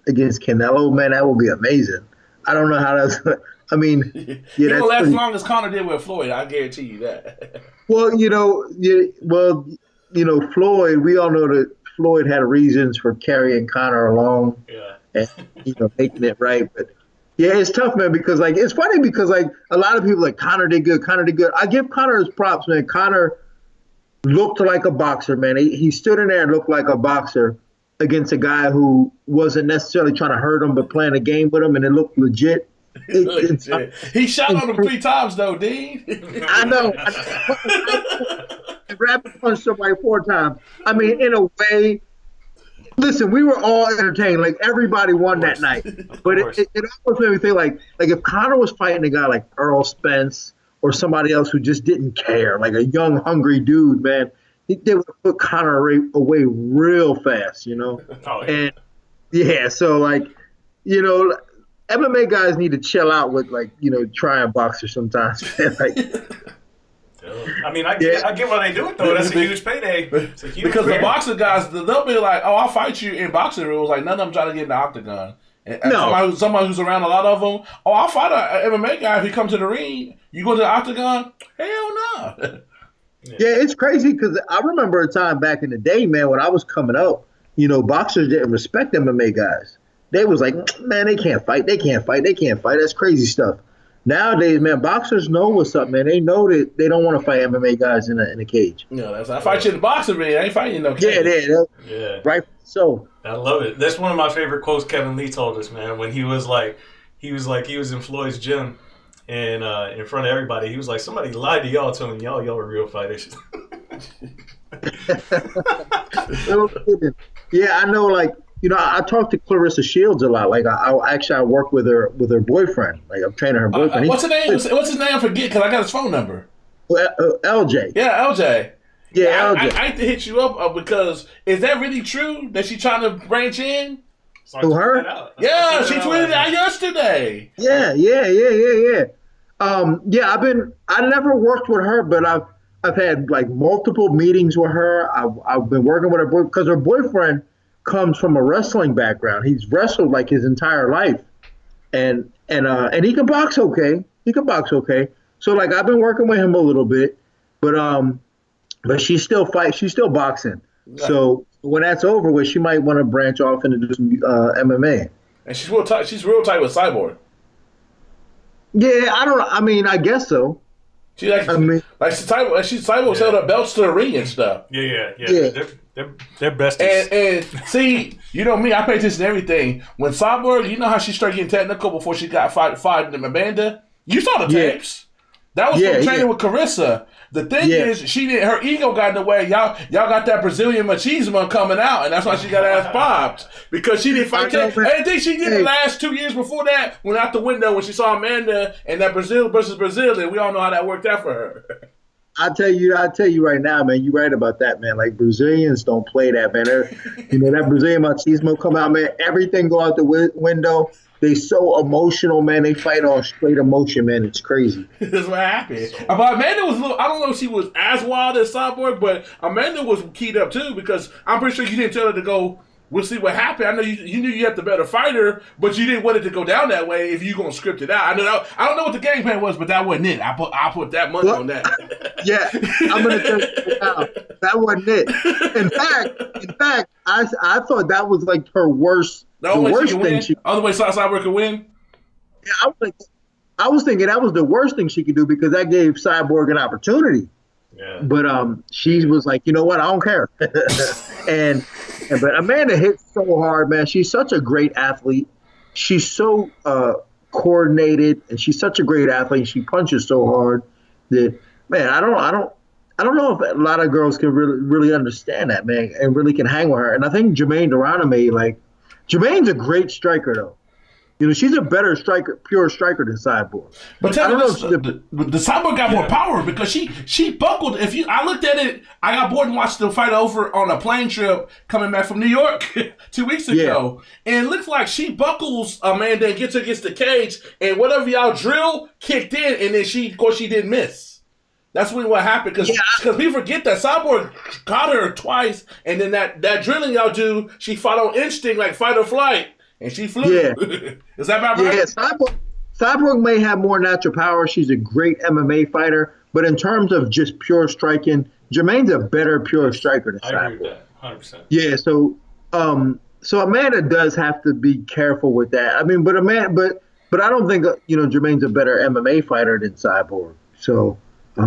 against Canelo, man, that would be amazing. I don't know how that's. I mean, yeah, he won't last as long as Conor did with Floyd. I guarantee you that. Well, Floyd. We all know that Floyd had reasons for carrying Conor along. Yeah. And making it right, but yeah, it's tough, man. Because like it's funny because like a lot of people like Conor did good. I give Conor his props, man. Conor looked like a boxer, man. He stood in there and looked like a boxer against a guy who wasn't necessarily trying to hurt him, but playing a game with him, and it looked legit. He shot on him 3 times though, Dean. I know. Rapid punched somebody 4 times. I mean, in a way, Listen, we were all entertained. Like everybody won that night, but it almost made me think like if Conor was fighting a guy like Earl Spence or somebody else who just didn't care, like a young hungry dude, man, they would put Conor away real fast, you know. Oh, yeah. And yeah, so like, you know, MMA guys need to chill out with like, you know, trying boxers sometimes. Man. Like, I mean, I get why they do it though. That's a huge payday. It's a huge because payday. the boxing guys, they'll be like, "Oh, I'll fight you in boxing rules." Like none of them try to get in the octagon. And No. somebody who's around a lot of them. Oh, I'll fight an MMA guy if he comes to the ring. You go to the octagon? Hell no. Yeah, it's crazy because I remember a time back in the day, man, when I was coming up, you know, boxers didn't respect MMA guys. They was like, man, they can't fight. They can't fight. They can't fight. That's crazy stuff. Nowadays, man, boxers know what's up, man. They know that they don't want to fight MMA guys in a cage. No, that's I fight you in the boxing ring. I ain't fighting you in no cage. Yeah. Right. So I love it. That's one of my favorite quotes Kevin Lee told us, man, when he was in Floyd's gym and in front of everybody, he was like, somebody lied to y'all telling y'all were real fighters. Yeah, I know, like, you know, I talk to Clarissa Shields a lot. Like, I work with her boyfriend. Like, I'm training her boyfriend. What's his name? What's his name? I forget because I got his phone number. LJ. Yeah, LJ. Yeah, I LJ. hate to hit you up because is that really true that she's trying to branch in? Who, her? Yeah, she tweeted out yesterday. Yeah. I never worked with her, but I've had like multiple meetings with her. I've been working with her because her boyfriend comes from a wrestling background. He's wrestled like his entire life, and he can box okay. So like I've been working with him a little bit, but she still fights. She's still boxing. So when that's over with, she might want to branch off into do some MMA. And she's real tight. She's real tight with Cyborg. Yeah, I mean, I guess so. She's Cyborg held up belts to the ring and stuff. Yeah. They're besties. And see, you know me, I pay attention to everything. When Cyborg, you know how she started getting technical before she got fighting Amanda? You saw the tapes. That was from training with Carissa. The thing is, her ego got in the way. Y'all got that Brazilian machismo coming out, and that's why she got her ass popped. Because she didn't fight. Anything she did the last 2 years before that went out the window when she saw Amanda and that Brazil versus Brazil, and we all know how that worked out for her. I tell you right now, man, you're right about that, man. Like Brazilians don't play that, man. You know, that Brazilian machismo come out, man. Everything go out the window. They so emotional, man. They fight on straight emotion, man. It's crazy. That's what happened. But Amanda was a little, I don't know if she was as wild as Cyborg, but Amanda was keyed up too because I'm pretty sure you didn't tell her to go, we'll see what happened. I know you knew you had the better fighter, but you didn't want it to go down that way if you going to script it out. I don't know what the game plan was, but that wasn't it. I put that money on that. Yeah, I'm going to tell you now. That wasn't it. In fact, I thought that was like her worst. The worst thing other way Cyborg could win? Yeah, I was thinking that was the worst thing she could do because that gave Cyborg an opportunity. Yeah. But she was like, you know what? I don't care. But Amanda hits so hard, man. She's such a great athlete. She's so coordinated, and she's such a great athlete. She punches so hard that, man, I don't know if a lot of girls can really understand that, man, and really can hang with her. And I think Jermaine Duraname, Jermaine's a great striker, though. You know, she's a better striker, pure striker than Cyborg. But tell me this, the Cyborg got more power because she buckled. I looked at it, I got bored and watched the fight over on a plane trip coming back from New York 2 weeks ago. Yeah. And it looks like she buckles Amanda and gets her against the cage, and whatever y'all drill kicked in, and then she didn't miss. That's really what happened because we forget that Cyborg caught her twice, and then that drilling y'all do, she fought on instinct like fight or flight, and she flew. Yeah. Is that about right? Yeah, Cyborg may have more natural power. She's a great MMA fighter, but in terms of just pure striking, Jermaine's a better pure striker than Cyborg. I agree with that, 100%. Yeah, so Amanda does have to be careful with that. I mean, but I don't think Jermaine's a better MMA fighter than Cyborg. So. So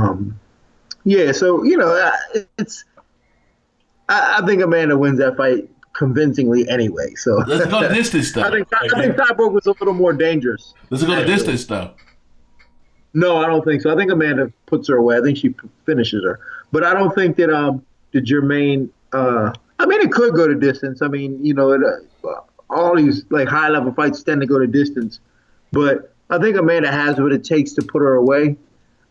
I think Amanda wins that fight convincingly anyway. So let's go to distance stuff. I think Cyborg was a little more dangerous. Let's go to distance stuff. No, I don't think so. I think Amanda puts her away. I think she finishes her, but I don't think that Jermaine. I I mean, it could go to distance. I mean, all these like high level fights tend to go to distance, but I think Amanda has what it takes to put her away.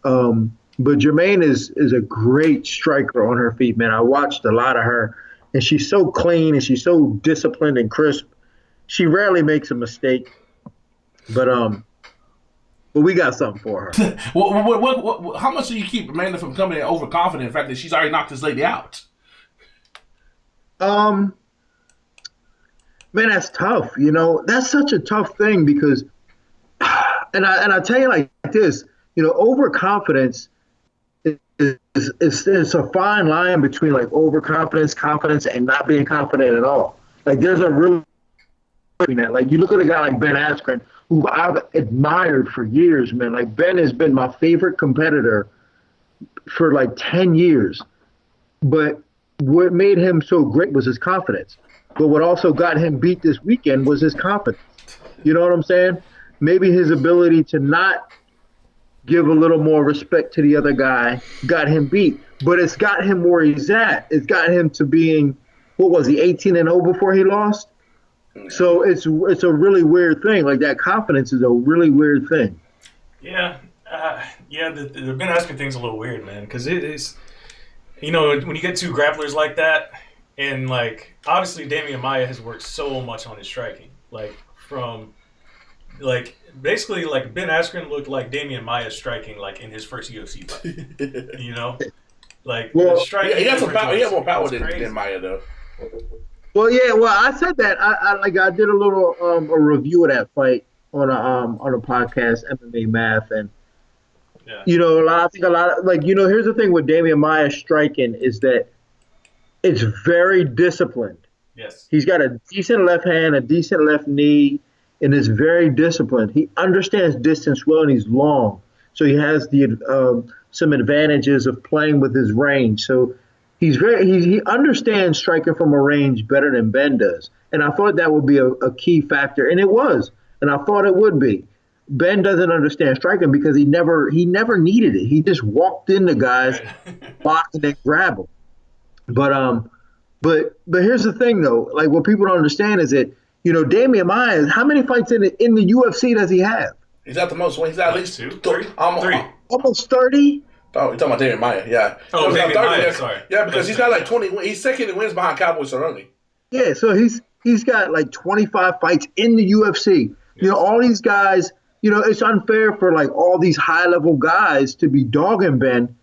But Jermaine is a great striker on her feet, man. I watched a lot of her, and she's so clean and she's so disciplined and crisp. She rarely makes a mistake, but we got something for her. How much do you keep Amanda from coming in overconfident? In fact, that she's already knocked this lady out. Man, that's tough. That's such a tough thing because, and I tell you like this, overconfidence is a fine line between like overconfidence, confidence, and not being confident at all. Like there's a real that. Like you look at a guy like Ben Askren, who I've admired for years, man. Like Ben has been my favorite competitor for like 10 years. But what made him so great was his confidence. But what also got him beat this weekend was his confidence. You know what I'm saying? Maybe his ability to not give a little more respect to the other guy got him beat. But it's got him where he's at. It's got him to being, what was he, 18-0 before he lost? So it's a really weird thing. Like that confidence is a really weird thing. Yeah. The Ben Askren thing's a little weird, man, because it is, when you get two grapplers like that, and like obviously Damian Maia has worked so much on his striking, like from like basically like Ben Askren looked like Damian Maia striking like in his first UFC fight, like striking. He has some power. He has more power than Maia though. Well, yeah. Well, I said that. I did a little a review of that fight on a podcast, MMA Math, and here's the thing with Damian Maia striking is that it's very disciplined. Yes, he's got a decent left hand, a decent left knee, and is very disciplined. He understands distance well, and he's long, so he has the some advantages of playing with his range. So. He understands striking from a range better than Ben does. And I thought that would be a key factor. And it was. And I thought it would be. Ben doesn't understand striking because he never needed it. He just walked into guys, boxed and grab them. But here's the thing though. Like what people don't understand is that, Damian Maia, how many fights in the UFC does he have? He's at the most. He's at least three. Almost 30. Oh, you're talking about Damian Maia, yeah. Oh, Damian Maia, sorry. Yeah, because he's got like 20. He's second in wins behind Cowboy Cerrone. Yeah, so he's got like 25 fights in the UFC. Yes. All these guys. It's unfair for like all these high level guys to be dogging Ben.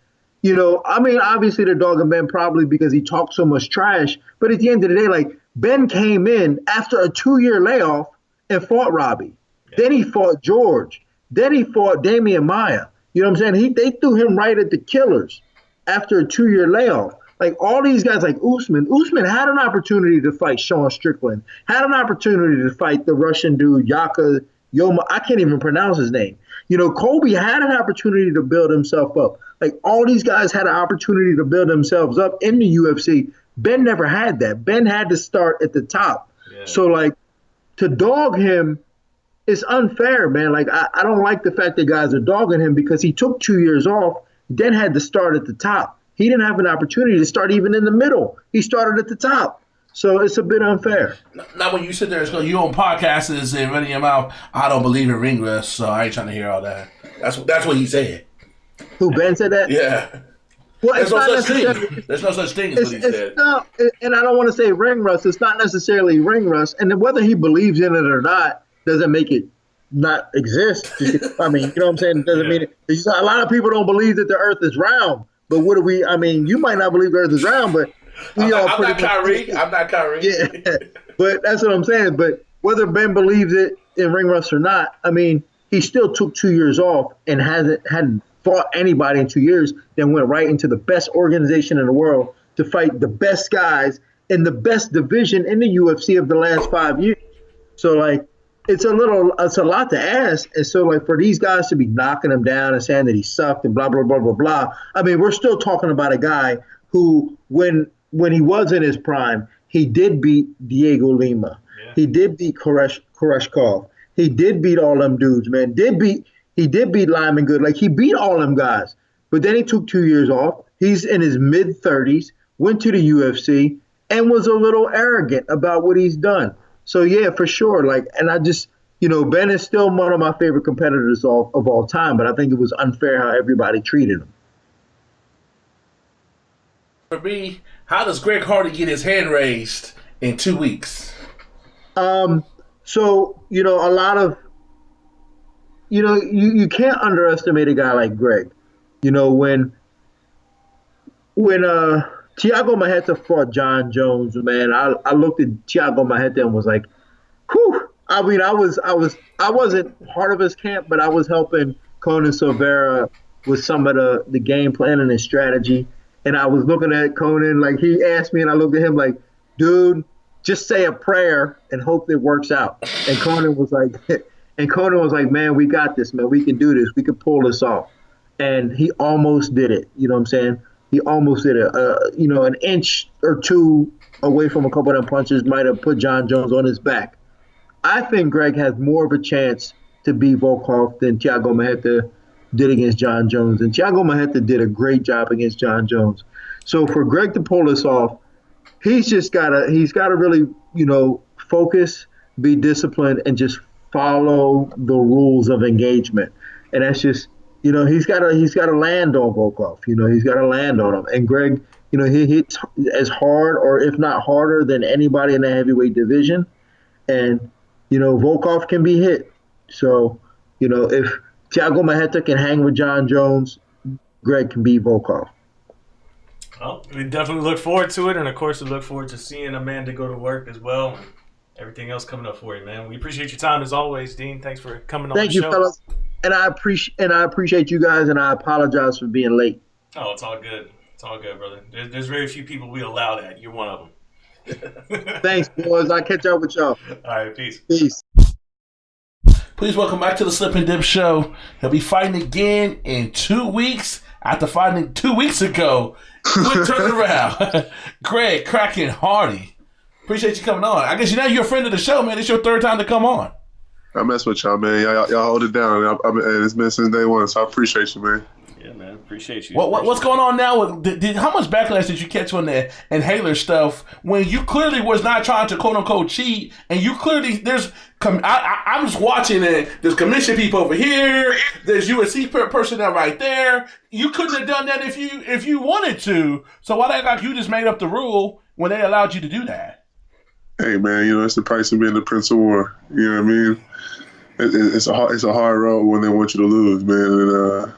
Obviously they're dogging Ben probably because he talks so much trash. But at the end of the day, like Ben came in after a 2-year layoff and fought Robbie. Yeah. Then he fought George. Then he fought Damian Maia. You know what I'm saying? They threw him right at the killers after a 2-year layoff. Like all these guys like Usman had an opportunity to fight Sean Strickland, had an opportunity to fight the Russian dude, Yaka Yoma. I can't even pronounce his name. Colby had an opportunity to build himself up. Like all these guys had an opportunity to build themselves up in the UFC. Ben never had that. Ben had to start at the top. Yeah. So like to dog him, it's unfair, man. Like, I don't like the fact that guys are dogging him because he took 2 years off, then had to start at the top. He didn't have an opportunity to start even in the middle. He started at the top. So it's a bit unfair. Now, when you sit there, you on podcasts and say, running your mouth, I don't believe in ring rust, so I ain't trying to hear all that. That's what he said. Who, Ben said that? Yeah. Well, There's no such thing. There's no such thing as what he said. No, and I don't want to say ring rust. It's not necessarily ring rust. And whether he believes in it or not, doesn't make it not exist. I mean, you know what I'm saying? It doesn't mean it. A lot of people don't believe that the earth is round. But what do we, you might not believe the earth is round, but I'm not Kyrie. Yeah. But that's what I'm saying. But whether Ben believes it in ring rust or not, he still took 2 years off and hadn't fought anybody in 2 years, then went right into the best organization in the world to fight the best guys in the best division in the UFC of the last 5 years. So, like, it's a lot to ask. And so, like, for these guys to be knocking him down and saying that he sucked and blah, blah, blah, blah, blah. We're still talking about a guy who, when he was in his prime, he did beat Diego Lima. Yeah. He did beat Koreshkov. He did beat all them dudes, man. He did beat Lyman Good. Like, he beat all them guys. But then he took 2 years off. He's in his mid-30s, went to the UFC, and was a little arrogant about what he's done. So yeah, for sure. Like, and I just, Ben is still one of my favorite competitors of all time, but I think it was unfair how everybody treated him. For me, how does Greg Hardy get his hand raised in 2 weeks? So, a lot of, you can't underestimate a guy like Greg. When Thiago Marreta fought John Jones, man, I looked at Thiago Marreta and was like, whew. I mean, I wasn't part of his camp, but I was helping Conan Silveira with some of the game plan and his strategy. And I was looking at Conan, like he asked me, and I looked at him like, dude, just say a prayer and hope it works out. And Conan was like, man, we got this, man. We can do this. We can pull this off. And he almost did it. You know what I'm saying? He almost did it. An inch or two away from a couple of them punches might have put John Jones on his back. I think Greg has more of a chance to beat Volkov than Thiago Marreta did against John Jones. And Thiago Marreta did a great job against John Jones. So for Greg to pull this off, he's got to really, focus, be disciplined, and just follow the rules of engagement. And that's just, he's got to land on Volkov. He's got to land on him. And Greg, he hits as hard, or if not harder, than anybody in the heavyweight division. And Volkov can be hit. So, if Thiago Marreta can hang with John Jones, Greg can beat Volkov. Well, we definitely look forward to it, and of course, we look forward to seeing Amanda go to work as well, and everything else coming up for you, man. We appreciate your time as always, Dean. Thanks for coming on the show. Thank you, fellas, and I appreciate you guys, and I apologize for being late. Oh, it's all good. It's all good, brother. There's very few people we allow that. You're one of them. Thanks, boys. I'll catch up with y'all. All right, peace. Peace. Please welcome back to the Slip and Dip Show. He'll be fighting again in 2 weeks after fighting 2 weeks ago. Quick turnaround. Greg Kraken Hardy. Appreciate you coming on. I guess you're a friend of the show, man. It's your third time to come on. I mess with y'all, man. Y'all hold it down. And it's been since day one, so I appreciate you, man. Yeah, man. Appreciate you. What's going on now? How much backlash did you catch on the inhaler stuff when you clearly was not trying to quote unquote cheat, and you clearly I'm just watching it. There's commission people over here. There's USC personnel right there. You couldn't have done that if you wanted to. So why that like you just made up the rule when they allowed you to do that? Hey, man, it's the price of being the Prince of War. You know what I mean? It's a hard road when they want you to lose, man. And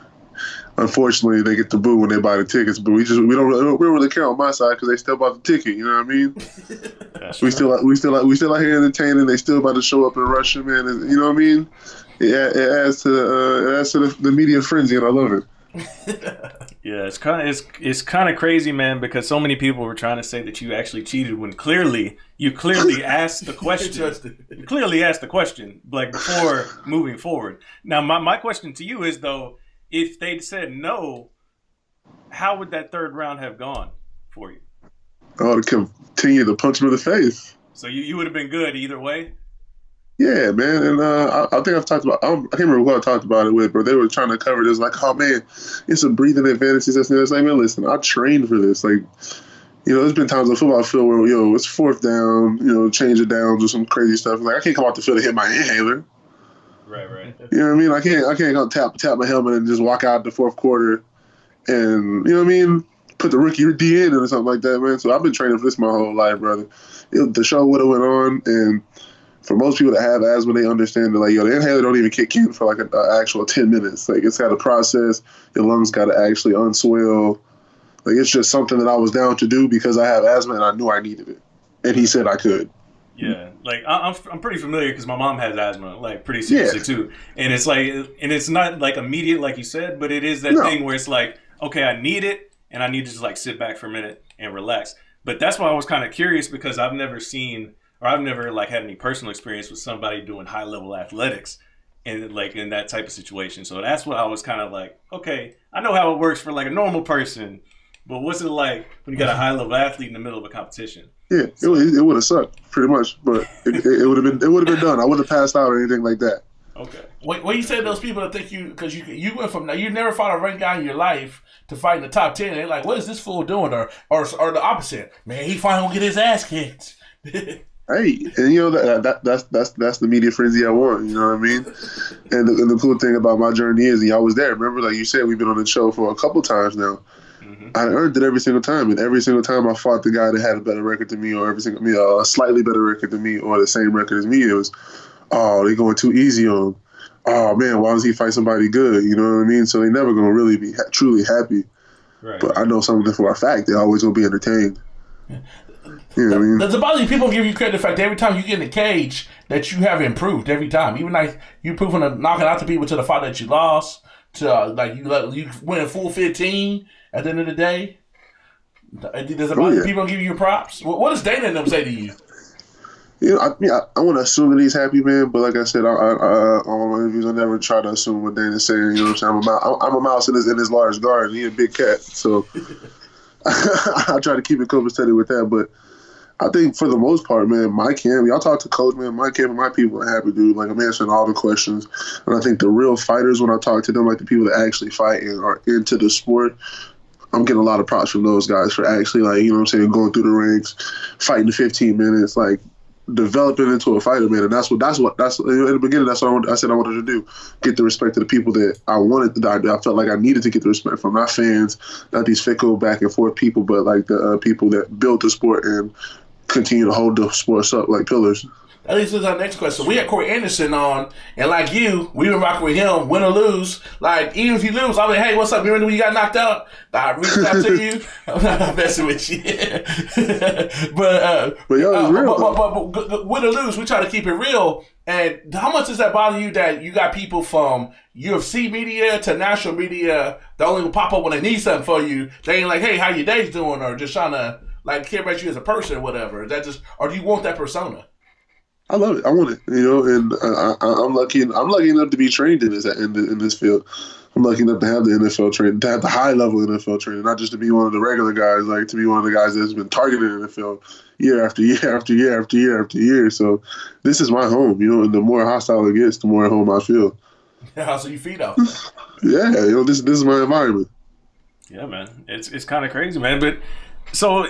unfortunately, they get the boo when they buy the tickets, but we don't really care on my side because they still bought the ticket. You know what I mean? we still out here entertaining. They still about to show up in Russia, man. You know what I mean? It adds to the media frenzy, and I love it. Yeah, it's kind of crazy, man, because so many people were trying to say that you actually cheated when you clearly asked the question. You clearly asked the question, like, before moving forward. Now, my question to you is, though, if they'd said no, how would that third round have gone for you? I would have continued to punch him in the face. So you would have been good either way? Yeah, man, and I think I've talked about. I can't remember who I talked about it with, but they were trying to cover this like, oh man, it's a breathing advantage. It's like, man, listen, I trained for this. Like, there's been times on the football field where it's fourth down, change it down, do some crazy stuff. Like, I can't come out the field and hit my inhaler. Right. You know what I mean? I can't go tap my helmet and just walk out the fourth quarter, and you know what I mean, put the rookie D in or something like that, man. So I've been training for this my whole life, brother. The show would have went on, and for most people that have asthma, they understand that, like, the inhaler don't even kick in for like an actual 10 minutes. Like, it's got a process. Your lungs got to actually unswell. Like, it's just something that I was down to do because I have asthma and I knew I needed it. And he said I could. Yeah, like I'm pretty familiar because my mom has asthma, like, pretty seriously too. And it's like, and it's not like immediate, like you said, but it is that thing where it's like, okay, I need it, and I need to just like sit back for a minute and relax. But that's why I was kind of curious, because I've never like had any personal experience with somebody doing high level athletics and like in that type of situation. So that's what I was kind of like, okay, I know how it works for like a normal person, but what's it like when you got a high level athlete in the middle of a competition? Yeah, it would have sucked pretty much, but it would have been done. I wouldn't have passed out or anything like that. Okay. What you say to those people that think you, because you went from, you never fought a ranked guy in your life to fight in the top 10. They're like, what is this fool doing? Or the opposite. Man, he finally gonna get his ass kicked. Hey, and you know that's the media frenzy I want. You know what I mean? And the cool thing about my journey is, I was there. Remember, like you said, we've been on the show for a couple times now. Mm-hmm. I earned it every single time, and every single time I fought the guy that had a better record than me, or a slightly better record than me, or the same record as me. It was, oh, they going too easy on him. Oh man, why does he fight somebody good? You know what I mean? So they never gonna really be truly happy. Right. But I know something for a fact. They're always gonna be entertained. You know what I mean? Does it bother you? People give you credit the fact that every time you get in the cage that you have improved every time. Even like you proving to knocking out the people to the fight that you lost, to like you win a full 15 at the end of the day. Does it bother people give you your props? What does Dana and them say to you? You know, I want to assume that he's happy, man. But like I said, on my interviews, I never try to assume what Dana's saying. You know what I'm saying? I'm a mouse in his large garden. He's a big cat, so I try to keep it copacetic with that. But I think for the most part, man, my camp, y'all talk to coach, man, my camp and my people are happy, dude. Like, I'm answering all the questions. And I think the real fighters, when I talk to them, like the people that actually fight and are into the sport, I'm getting a lot of props from those guys for actually, like, you know what I'm saying, going through the ranks, fighting the 15 minutes, like, developing into a fighter, man. And that's in the beginning, that's what I said I wanted to do. Get the respect of the people that I wanted to die. I felt like I needed to get the respect from, not fans, not these fickle back and forth people, but like the people that built the sport and continue to hold the sports up like pillars. That leads to our next question. We had Corey Anderson on, and like you, we been rocking with him, win or lose. Like, even if you lose, I'm like, hey, what's up? Remember when you got knocked out? I reached out to you. I'm not messing with you. but win or lose, we try to keep it real. And how much does that bother you that you got people from UFC media to national media that only will pop up when they need something for you? They ain't like, hey, how your day's doing? Or just trying to like care about you as a person or whatever. Is that just, or do you want that persona? I love it. I want it, you know, and I'm lucky. I'm lucky enough to be trained in this field. I'm lucky enough to have the NFL training, to have the high level NFL training, not just to be one of the regular guys, like to be one of the guys that's been targeted in the NFL year after year after year after year after year. So this is my home, you know, and the more hostile it gets, the more at home I feel. Yeah, so you feed off. Yeah, you know, this is my environment. Yeah, man, it's kind of crazy, man. But so.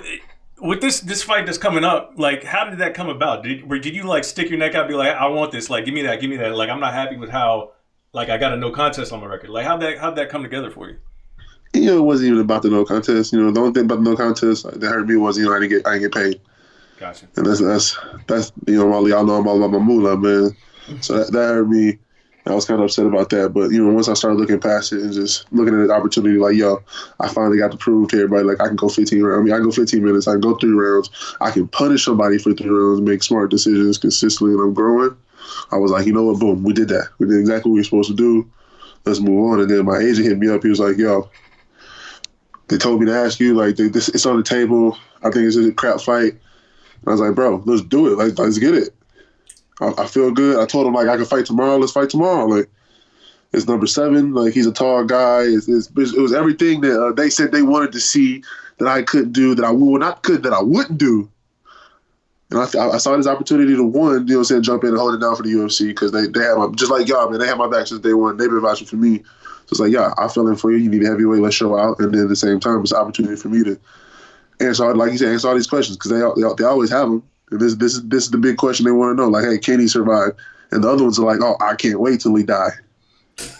With this fight that's coming up, like, how did that come about? Did you like stick your neck out and be like, I want this, like, give me that, like, I'm not happy with how, like, I got a no contest on my record. Like, how'd that come together for you? You know, it wasn't even about the no contest. You know, the only thing about the no contest that hurt me was, you know, I didn't get paid. Gotcha. And that's you know, y'all know I'm all about my moolah, man. So that hurt me. I was kind of upset about that, but you know, once I started looking past it and just looking at the opportunity, like, yo, I finally got to prove to everybody, like, I can go 15 rounds. I mean, I can go 15 minutes. I can go 3 rounds. I can punish somebody for 3 rounds, make smart decisions consistently, and I'm growing. I was like, you know what? Boom, we did that. We did exactly what we were supposed to do. Let's move on. And then my agent hit me up. He was like, yo, they told me to ask you, like, it's on the table. I think it's a crap fight. And I was like, bro, let's do it. Like, let's get it. I feel good. I told him, like, I can fight tomorrow. Let's fight tomorrow. Like, it's number 7. Like, he's a tall guy. It was everything that they said they wanted to see that I couldn't do, that I wouldn't do. And I saw this opportunity to, one, you know what I'm saying, jump in and hold it down for the UFC because they have my, just like y'all, man, they have my back since day one. They've been vouching for me. So it's like, yeah, I feel in for you. You need a heavyweight. Let's show out. And then at the same time, it's an opportunity for me to answer, like you said, answer all these questions because they always have them. And this is the big question they want to know. Like, hey, can he survive? And the other ones are like, oh, I can't wait till he die.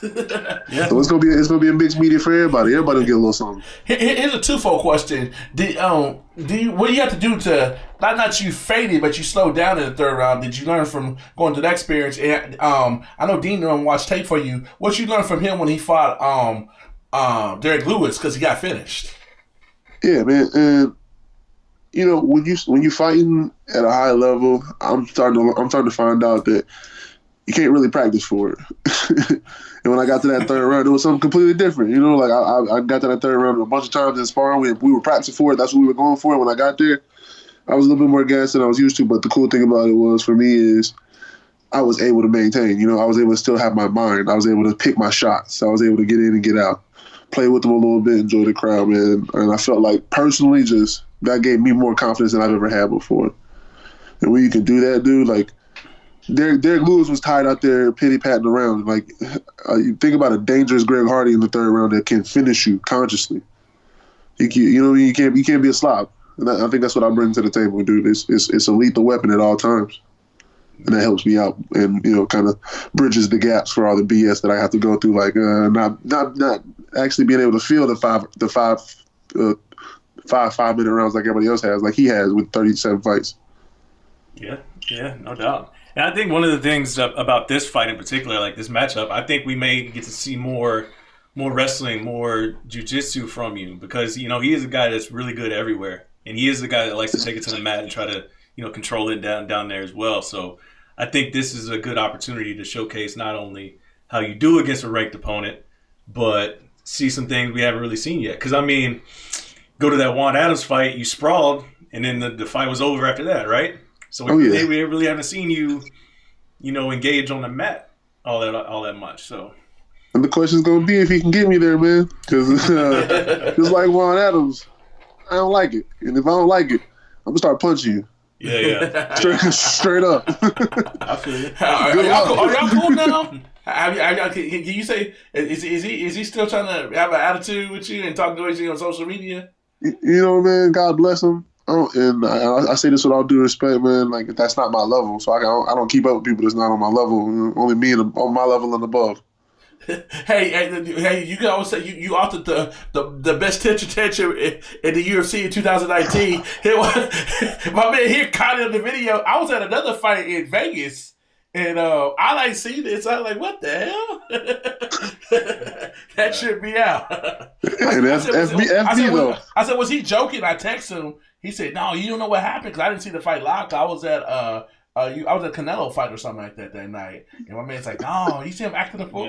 Yeah. So it's gonna be a mixed media for everybody. Everybody will get a little something. Here's a twofold question. What do you have to do to not you faded, but you slowed down in the 3rd round? Did you learn from going to that experience? And I know Dean watched tape for you. What you learned from him when he fought Derek Lewis because he got finished? Yeah, man. And you know, when you fighting at a high level, I'm starting to find out that you can't really practice for it. And when I got to that 3rd round, it was something completely different. You know, like I got to that 3rd round a bunch of times in sparring. We were practicing for it. That's what we were going for. And when I got there, I was a little bit more gassed than I was used to. But the cool thing about it was, for me, is I was able to maintain. You know, I was able to still have my mind. I was able to pick my shots. I was able to get in and get out, play with them a little bit, enjoy the crowd, man. And I felt like personally, just that gave me more confidence than I've ever had before. And when you can do that, dude, like, Derek Lewis was tied out there pity-patting around. Like, you think about a dangerous Greg Hardy in the third round that can finish you consciously. You can't be a slob. And I think that's what I bring to the table, dude. It's a lethal weapon at all times. And that helps me out and, kind of bridges the gaps for all the BS that I have to go through, like not actually being able to feel the five-minute rounds like everybody else has, like he has with 37 fights. Yeah, no doubt. And I think one of the things about this fight in particular, like this matchup, I think we may get to see more wrestling, more jiu-jitsu from you because, he is a guy that's really good everywhere. And he is the guy that likes to take it to the mat and try to, control it down there as well. So I think this is a good opportunity to showcase not only how you do against a ranked opponent, but see some things we haven't really seen yet. Because, go to that Juan Adams fight, you sprawled, and then the fight was over after that, right? So we really haven't seen you, engage on the mat all that much. So, and the question's gonna be if he can get me there, man. Because just like Juan Adams, I don't like it, and if I don't like it, I'm gonna start punching you. Yeah. Straight up. I feel you. Are y'all cool now? Can you say is he still trying to have an attitude with you and talk to you on social media? Man, God bless him. I say this with all due respect, man. Like, that's not my level, so I don't keep up with people that's not on my level. Only me on my level and above. Hey! You can always say you authored the best tension in the UFC in 2019. My man here caught it in the video. I was at another fight in Vegas, and I see this. I'm like, what the hell? That should be out. And that's FB though. I said, was he joking? I texted him. He said, no, you don't know what happened because I didn't see the fight live. I was at I was at Canelo fight or something like that night, and my man's like, "No, you see him acting a fool."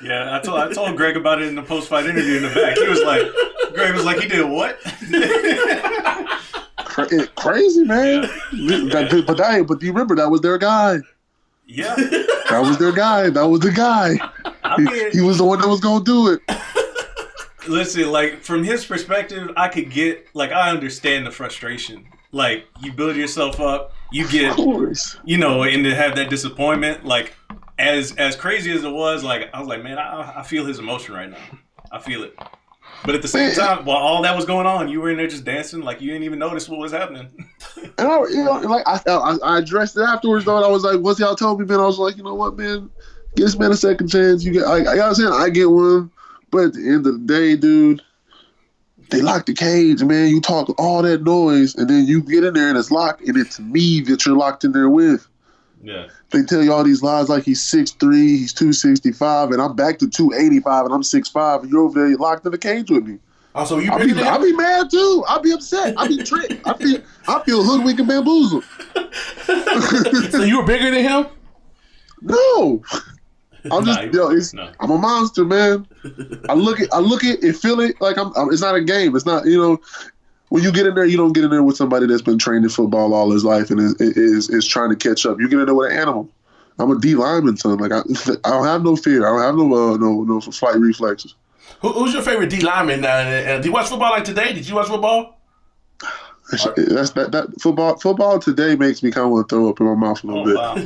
Yeah, I told Greg about it in the post-fight interview in the back. Greg was like, "He did what?" Crazy, man. Yeah. But do you remember that was their guy? Yeah, that was their guy. That was the guy. He was the one that was gonna do it. Listen, like from his perspective, I understand the frustration. Like, you build yourself up, you get, and to have that disappointment, like, as crazy as it was, like, I was like, man, I feel his emotion right now. I feel it. But at the same time, while all that was going on, you were in there just dancing, like, you didn't even notice what was happening. And I addressed it afterwards, though, and I was like, once y'all told me, man, I was like, you know what, man, give this man a second chance. I get one, but at the end of the day, dude, they lock the cage, man. You talk all that noise, and then you get in there and it's locked, and it's me that you're locked in there with. Yeah. They tell you all these lies like he's 6'3", he's 265, and I'm back to 285, and I'm 6'5", and you're over there locked in the cage with me. Oh, so I'll be mad too. I'll be upset. I'll be tricked. I feel hoodwinked and bamboozled. So you were bigger than him? No. I'm a monster, man. I look at it, feel it like it's not a game. It's not, when you get in there, you don't get in there with somebody that's been trained in football all his life and is trying to catch up. You get in there with an animal. I'm a D lineman, son. Like I don't have no fear. I don't have no flight reflexes. Who's your favorite D lineman? Do you watch football like today? Did you watch football? That football today makes me kind of want to throw up in my mouth a little bit. Wow.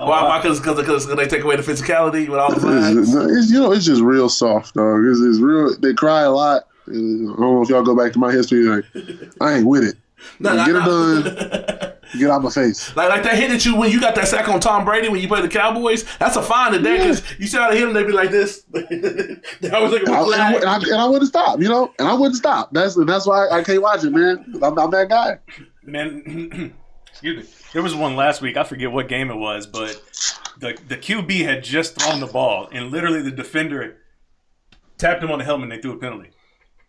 Why? Because they take away the physicality with all the flags? It's just real soft, dog. It's real. They cry a lot. I don't know if y'all go back to my history. Like, I ain't with it. Get it done. Get out my face. Like that hit at you when you got that sack on Tom Brady when you played the Cowboys. That's a fine today because you see how they hit him. They be like this. I was looking for flag. And I wouldn't stop. And I wouldn't stop. That's why I can't watch it, man. I'm that guy. Man, excuse me. There was one last week. I forget what game it was, but the QB had just thrown the ball, and literally the defender tapped him on the helmet, and they threw a penalty.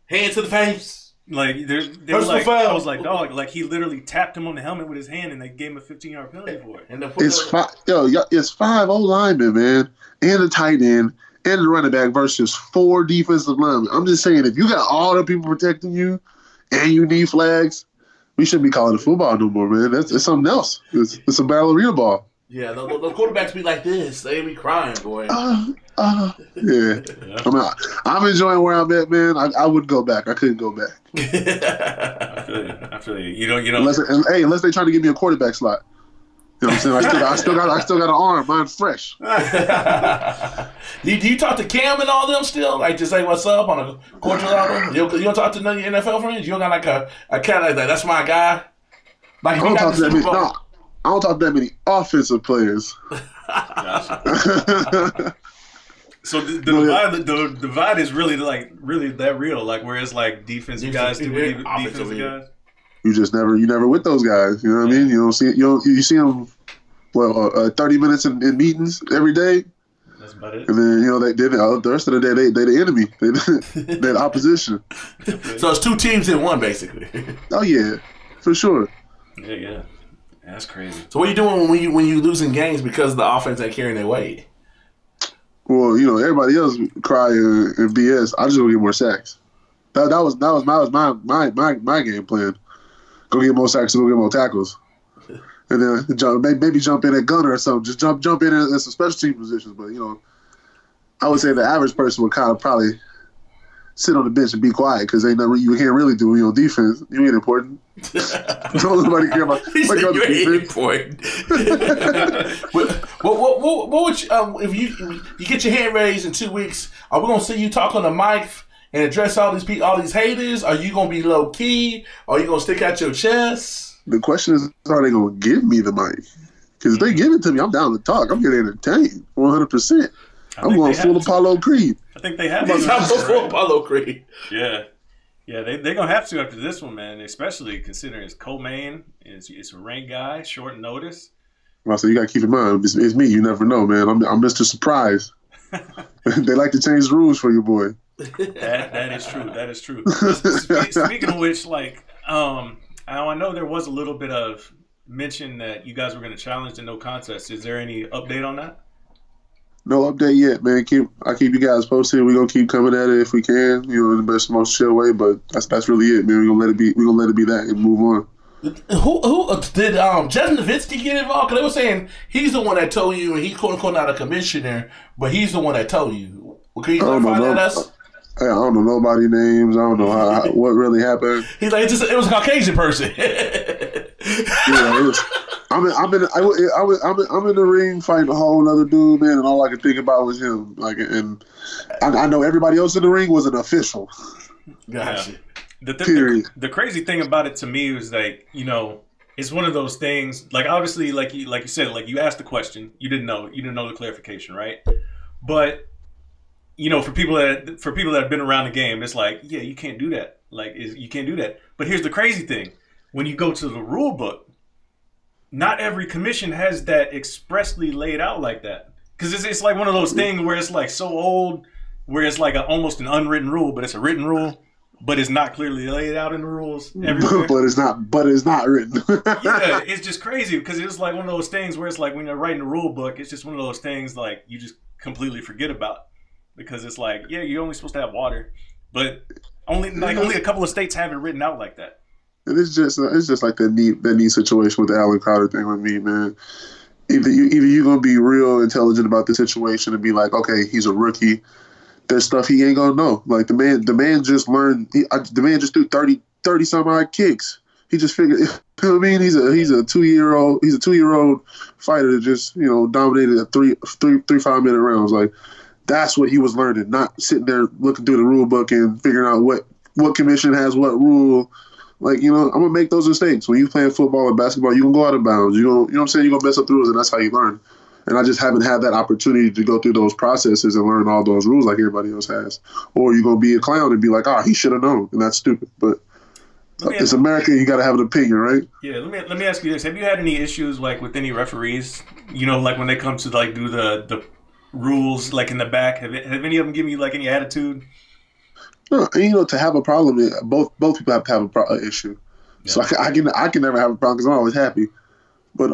Hand to the face. Like they were like, I was like, dog, like he literally tapped him on the helmet with his hand, and they gave him a 15-yard penalty for it. It's 5 O-linemen, man, and a tight end, and the running back versus 4 defensive linemen. I'm just saying, if you got all the people protecting you, and you need flags, we shouldn't be calling it football no more, man. It's something else. It's a battle arena ball. Yeah, the quarterbacks be like this. They be crying, boy. Yeah. I'm enjoying where I'm at, man. I wouldn't go back. I couldn't go back. I feel you. You know. Unless they're trying to give me a quarterback slot. You know what I'm saying? I still got an arm. Mine's fresh. Do you talk to Cam and all them still? Like, just say what's up on a cordial level? You don't talk to none of your NFL friends? You don't got like a cat like that? That's my guy. Like, I don't talk to that many. No, I don't talk to that many offensive players. So the divide is really that real, like where it's like defensive guys to defensive guys. You never with those guys. You know what I mean? You don't see you see them 30 minutes in meetings every day. That's about it. And then the rest of the day they the enemy, they the opposition. So it's two teams in one basically. Oh yeah, for sure. Yeah, that's crazy. So what are you doing when you losing games because the offense ain't carrying their weight? Well, everybody else cry and BS. I just go get more sacks. That was my game plan. Go get more sacks and go get more tackles, and then maybe jump in at gunner or something. Just jump in at some special team positions. But I would say the average person would kind of probably sit on the bench and be quiet because you can't really do defense. You ain't important. Nobody care about you ain't important. What would you, if you get your hand raised in 2 weeks? Are we gonna see you talk on the mic and address all these haters? Are you gonna be low key? Are you gonna stick out your chest? The question is, are they gonna give me the mic? Because if they give it to me, I'm down to talk. I'm getting entertained 100%. I'm going full Apollo Creed. I think they have to. Full Apollo Creed. Yeah, they're gonna have to after this one, man. Especially considering it's co-main, it's a ranked guy, short notice. Well, so you gotta keep in mind, it's me. You never know, man. I'm Mr. Surprise. They like to change the rules for you, boy. That is true. That is true. Speaking of which, I know there was a little bit of mention that you guys were going to challenge the no contest. Is there any update on that? No update yet, man. I keep you guys posted. We're gonna keep coming at it if we can, in the best, most chill way. But that's really it, man. We're gonna let it be. We're gonna let it be that and move on. Who did Justin Nowitzki get involved? Because they were saying he's the one that told you, and he's quote unquote not a commissioner, but he's the one that told you. Can you clarify that us? I don't know nobody's names. I don't know what really happened. He's like, it was a Caucasian person. Yeah, it was. I'm in the ring fighting a whole other dude, man, and all I could think about was him. And I know everybody else in the ring was an official. Gotcha. Yeah. The crazy thing about it to me was it's one of those things. Like obviously, like you said, like you asked the question, you didn't know the clarification, right? But for people that have been around the game, it's like, yeah, you can't do that. You can't do that. But here's the crazy thing: when you go to the rule book, not every commission has that expressly laid out like that. Because it's like one of those things where it's like so old, where it's like almost an unwritten rule, but it's a written rule, but it's not clearly laid out in the rules everywhere. But it's not written. Yeah, it's just crazy because it's like one of those things where it's like when you're writing the rule book, it's just one of those things like you just completely forget about. Because it's like, yeah, you're only supposed to have water, but only a couple of states have it written out like that. And it's just like that neat situation with the Alan Crowder thing with me, man. Either you're gonna be real intelligent about the situation and be like, okay, he's a rookie. There's stuff he ain't gonna know. Like the man just learned. The man just threw 30 some odd kicks. He just figured. You know what I mean? He's a 2-year-old fighter that just dominated a 3 5-minute rounds. Like that's what he was learning, not sitting there looking through the rule book and figuring out what commission has what rule. Like, I'm going to make those mistakes. When you playing football or basketball, you're going to go out of bounds. You know what I'm saying? You're going to mess up the rules, and that's how you learn. And I just haven't had that opportunity to go through those processes and learn all those rules like everybody else has. Or you're going to be a clown and be like, he should have known, and that's stupid. But it's America, you got to have an opinion, right? Yeah, let me ask you this. Have you had any issues, with any referees, when they come to, do the rules, in the back? Have any of them given you, any attitude? No, and, to have a problem, both people have to have an issue. Yeah. So I can never have a problem because I'm always happy. But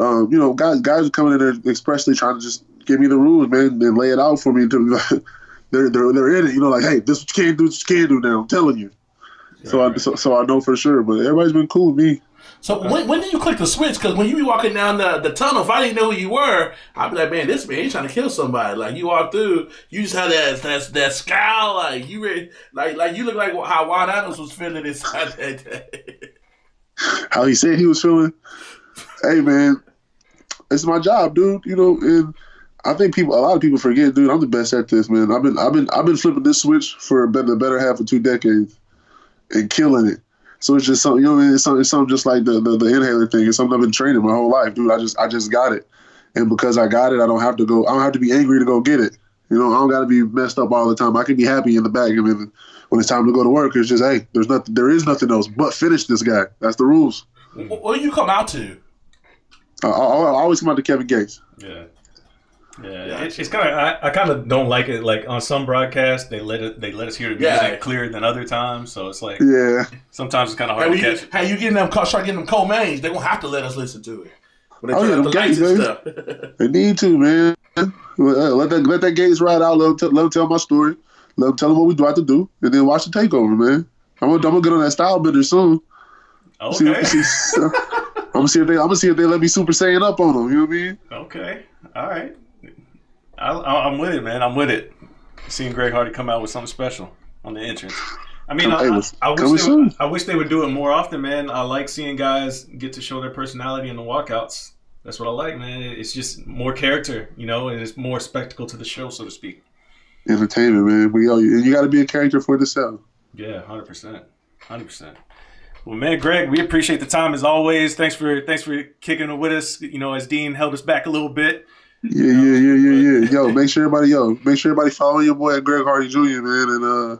guys are coming in there expressly trying to just give me the rules, man, and lay it out for me. They're in it, hey, this is what you can't do, this is what you can't do now. I'm telling you. Yeah, so I know for sure. But everybody's been cool with me. So when did you click the switch? Because when you be walking down the tunnel, if I didn't know who you were, I'd be like, man, this man, he's trying to kill somebody. Like you walk through, you just have that scowl, like you ready, like you look like how Wild Adams was feeling inside that day. How he said he was feeling? Hey man, it's my job, dude. You know, and I think a lot of people forget, dude. I'm the best at this, man. I've been flipping this switch for the better half of 2 decades and killing it. So it's just something, you know what I mean? It's something just like the inhaler thing. It's something I've been training my whole life, dude. I just got it, and because I got it, I don't have to be angry to go get it. You know, I don't got to be messed up all the time. I can be happy in the bag. I mean, when it's time to go to work, it's just, hey, there is nothing else but finish this guy. That's the rules. What do you come out to? I always come out to Kevin Gates. Yeah. Yeah, it's kind of I kind of don't like it. Like on some broadcasts, they let us hear the music clearer than other times. So it's like sometimes it's kind of hard to catch. Hey, you start getting them co-mains, they're gonna have to let us listen to it. When they turn up the lights and stuff. They need to, man. Let that Gates ride out. Let them tell my story. Let them tell them what we do have to do, and then watch the takeover, man. I'm gonna get on that style bender soon. Okay. I'm gonna see if they let me Super Saiyan up on them. You know what I mean? Okay. All right. I'm with it, man. I'm with it. Seeing Greg Hardy come out with something special on the entrance. I mean, I wish they would do it more often, man. I like seeing guys get to show their personality in the walkouts. That's what I like, man. It's just more character, you know, and it's more spectacle to the show, so to speak. Entertainment, man. You got to be a character for it to sell. Yeah, 100%. 100%. Well, man, Greg, we appreciate the time as always. Thanks for kicking it with us. You know, as Dean held us back a little bit. Yeah. Yo, make sure everybody follow your boy at Greg Hardy Jr., man, and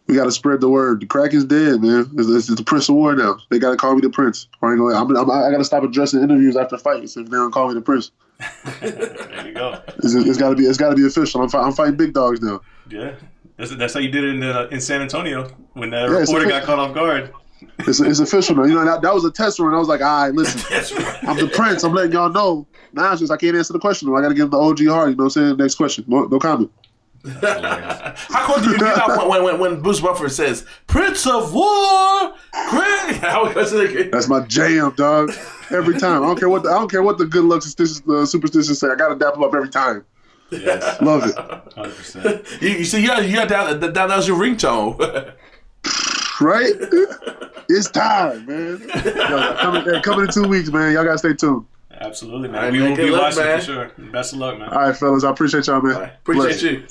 we got to spread the word. The crack is dead, man. It's the Prince of War now. They got to call me the Prince. I got to stop addressing interviews after fights if they don't call me the Prince. There you go. It's got to be official. I'm fighting big dogs now. Yeah, that's how you did it in San Antonio when the reporter got caught off guard. It's official now. You know, that was a test run. I was like, all right, listen, I'm the Prince. I'm letting y'all know. Now it's just I can't answer the question. I got to give the OG Hardy. You know what I'm saying? Next question. No comment. How cool do you get out when Bruce Buffer says Prince of War? Great. That's my jam, dog. Every time. I don't care what the good luck superstitions say. I got to dap them up every time. Yes. Love it. 100%. You see, that was your ringtone. Right? It's time, man. Yo, coming in 2 weeks, man. Y'all gotta stay tuned. Absolutely, man. We will be watching for sure. Best of luck, man. All right, fellas. I appreciate y'all, man. Appreciate you.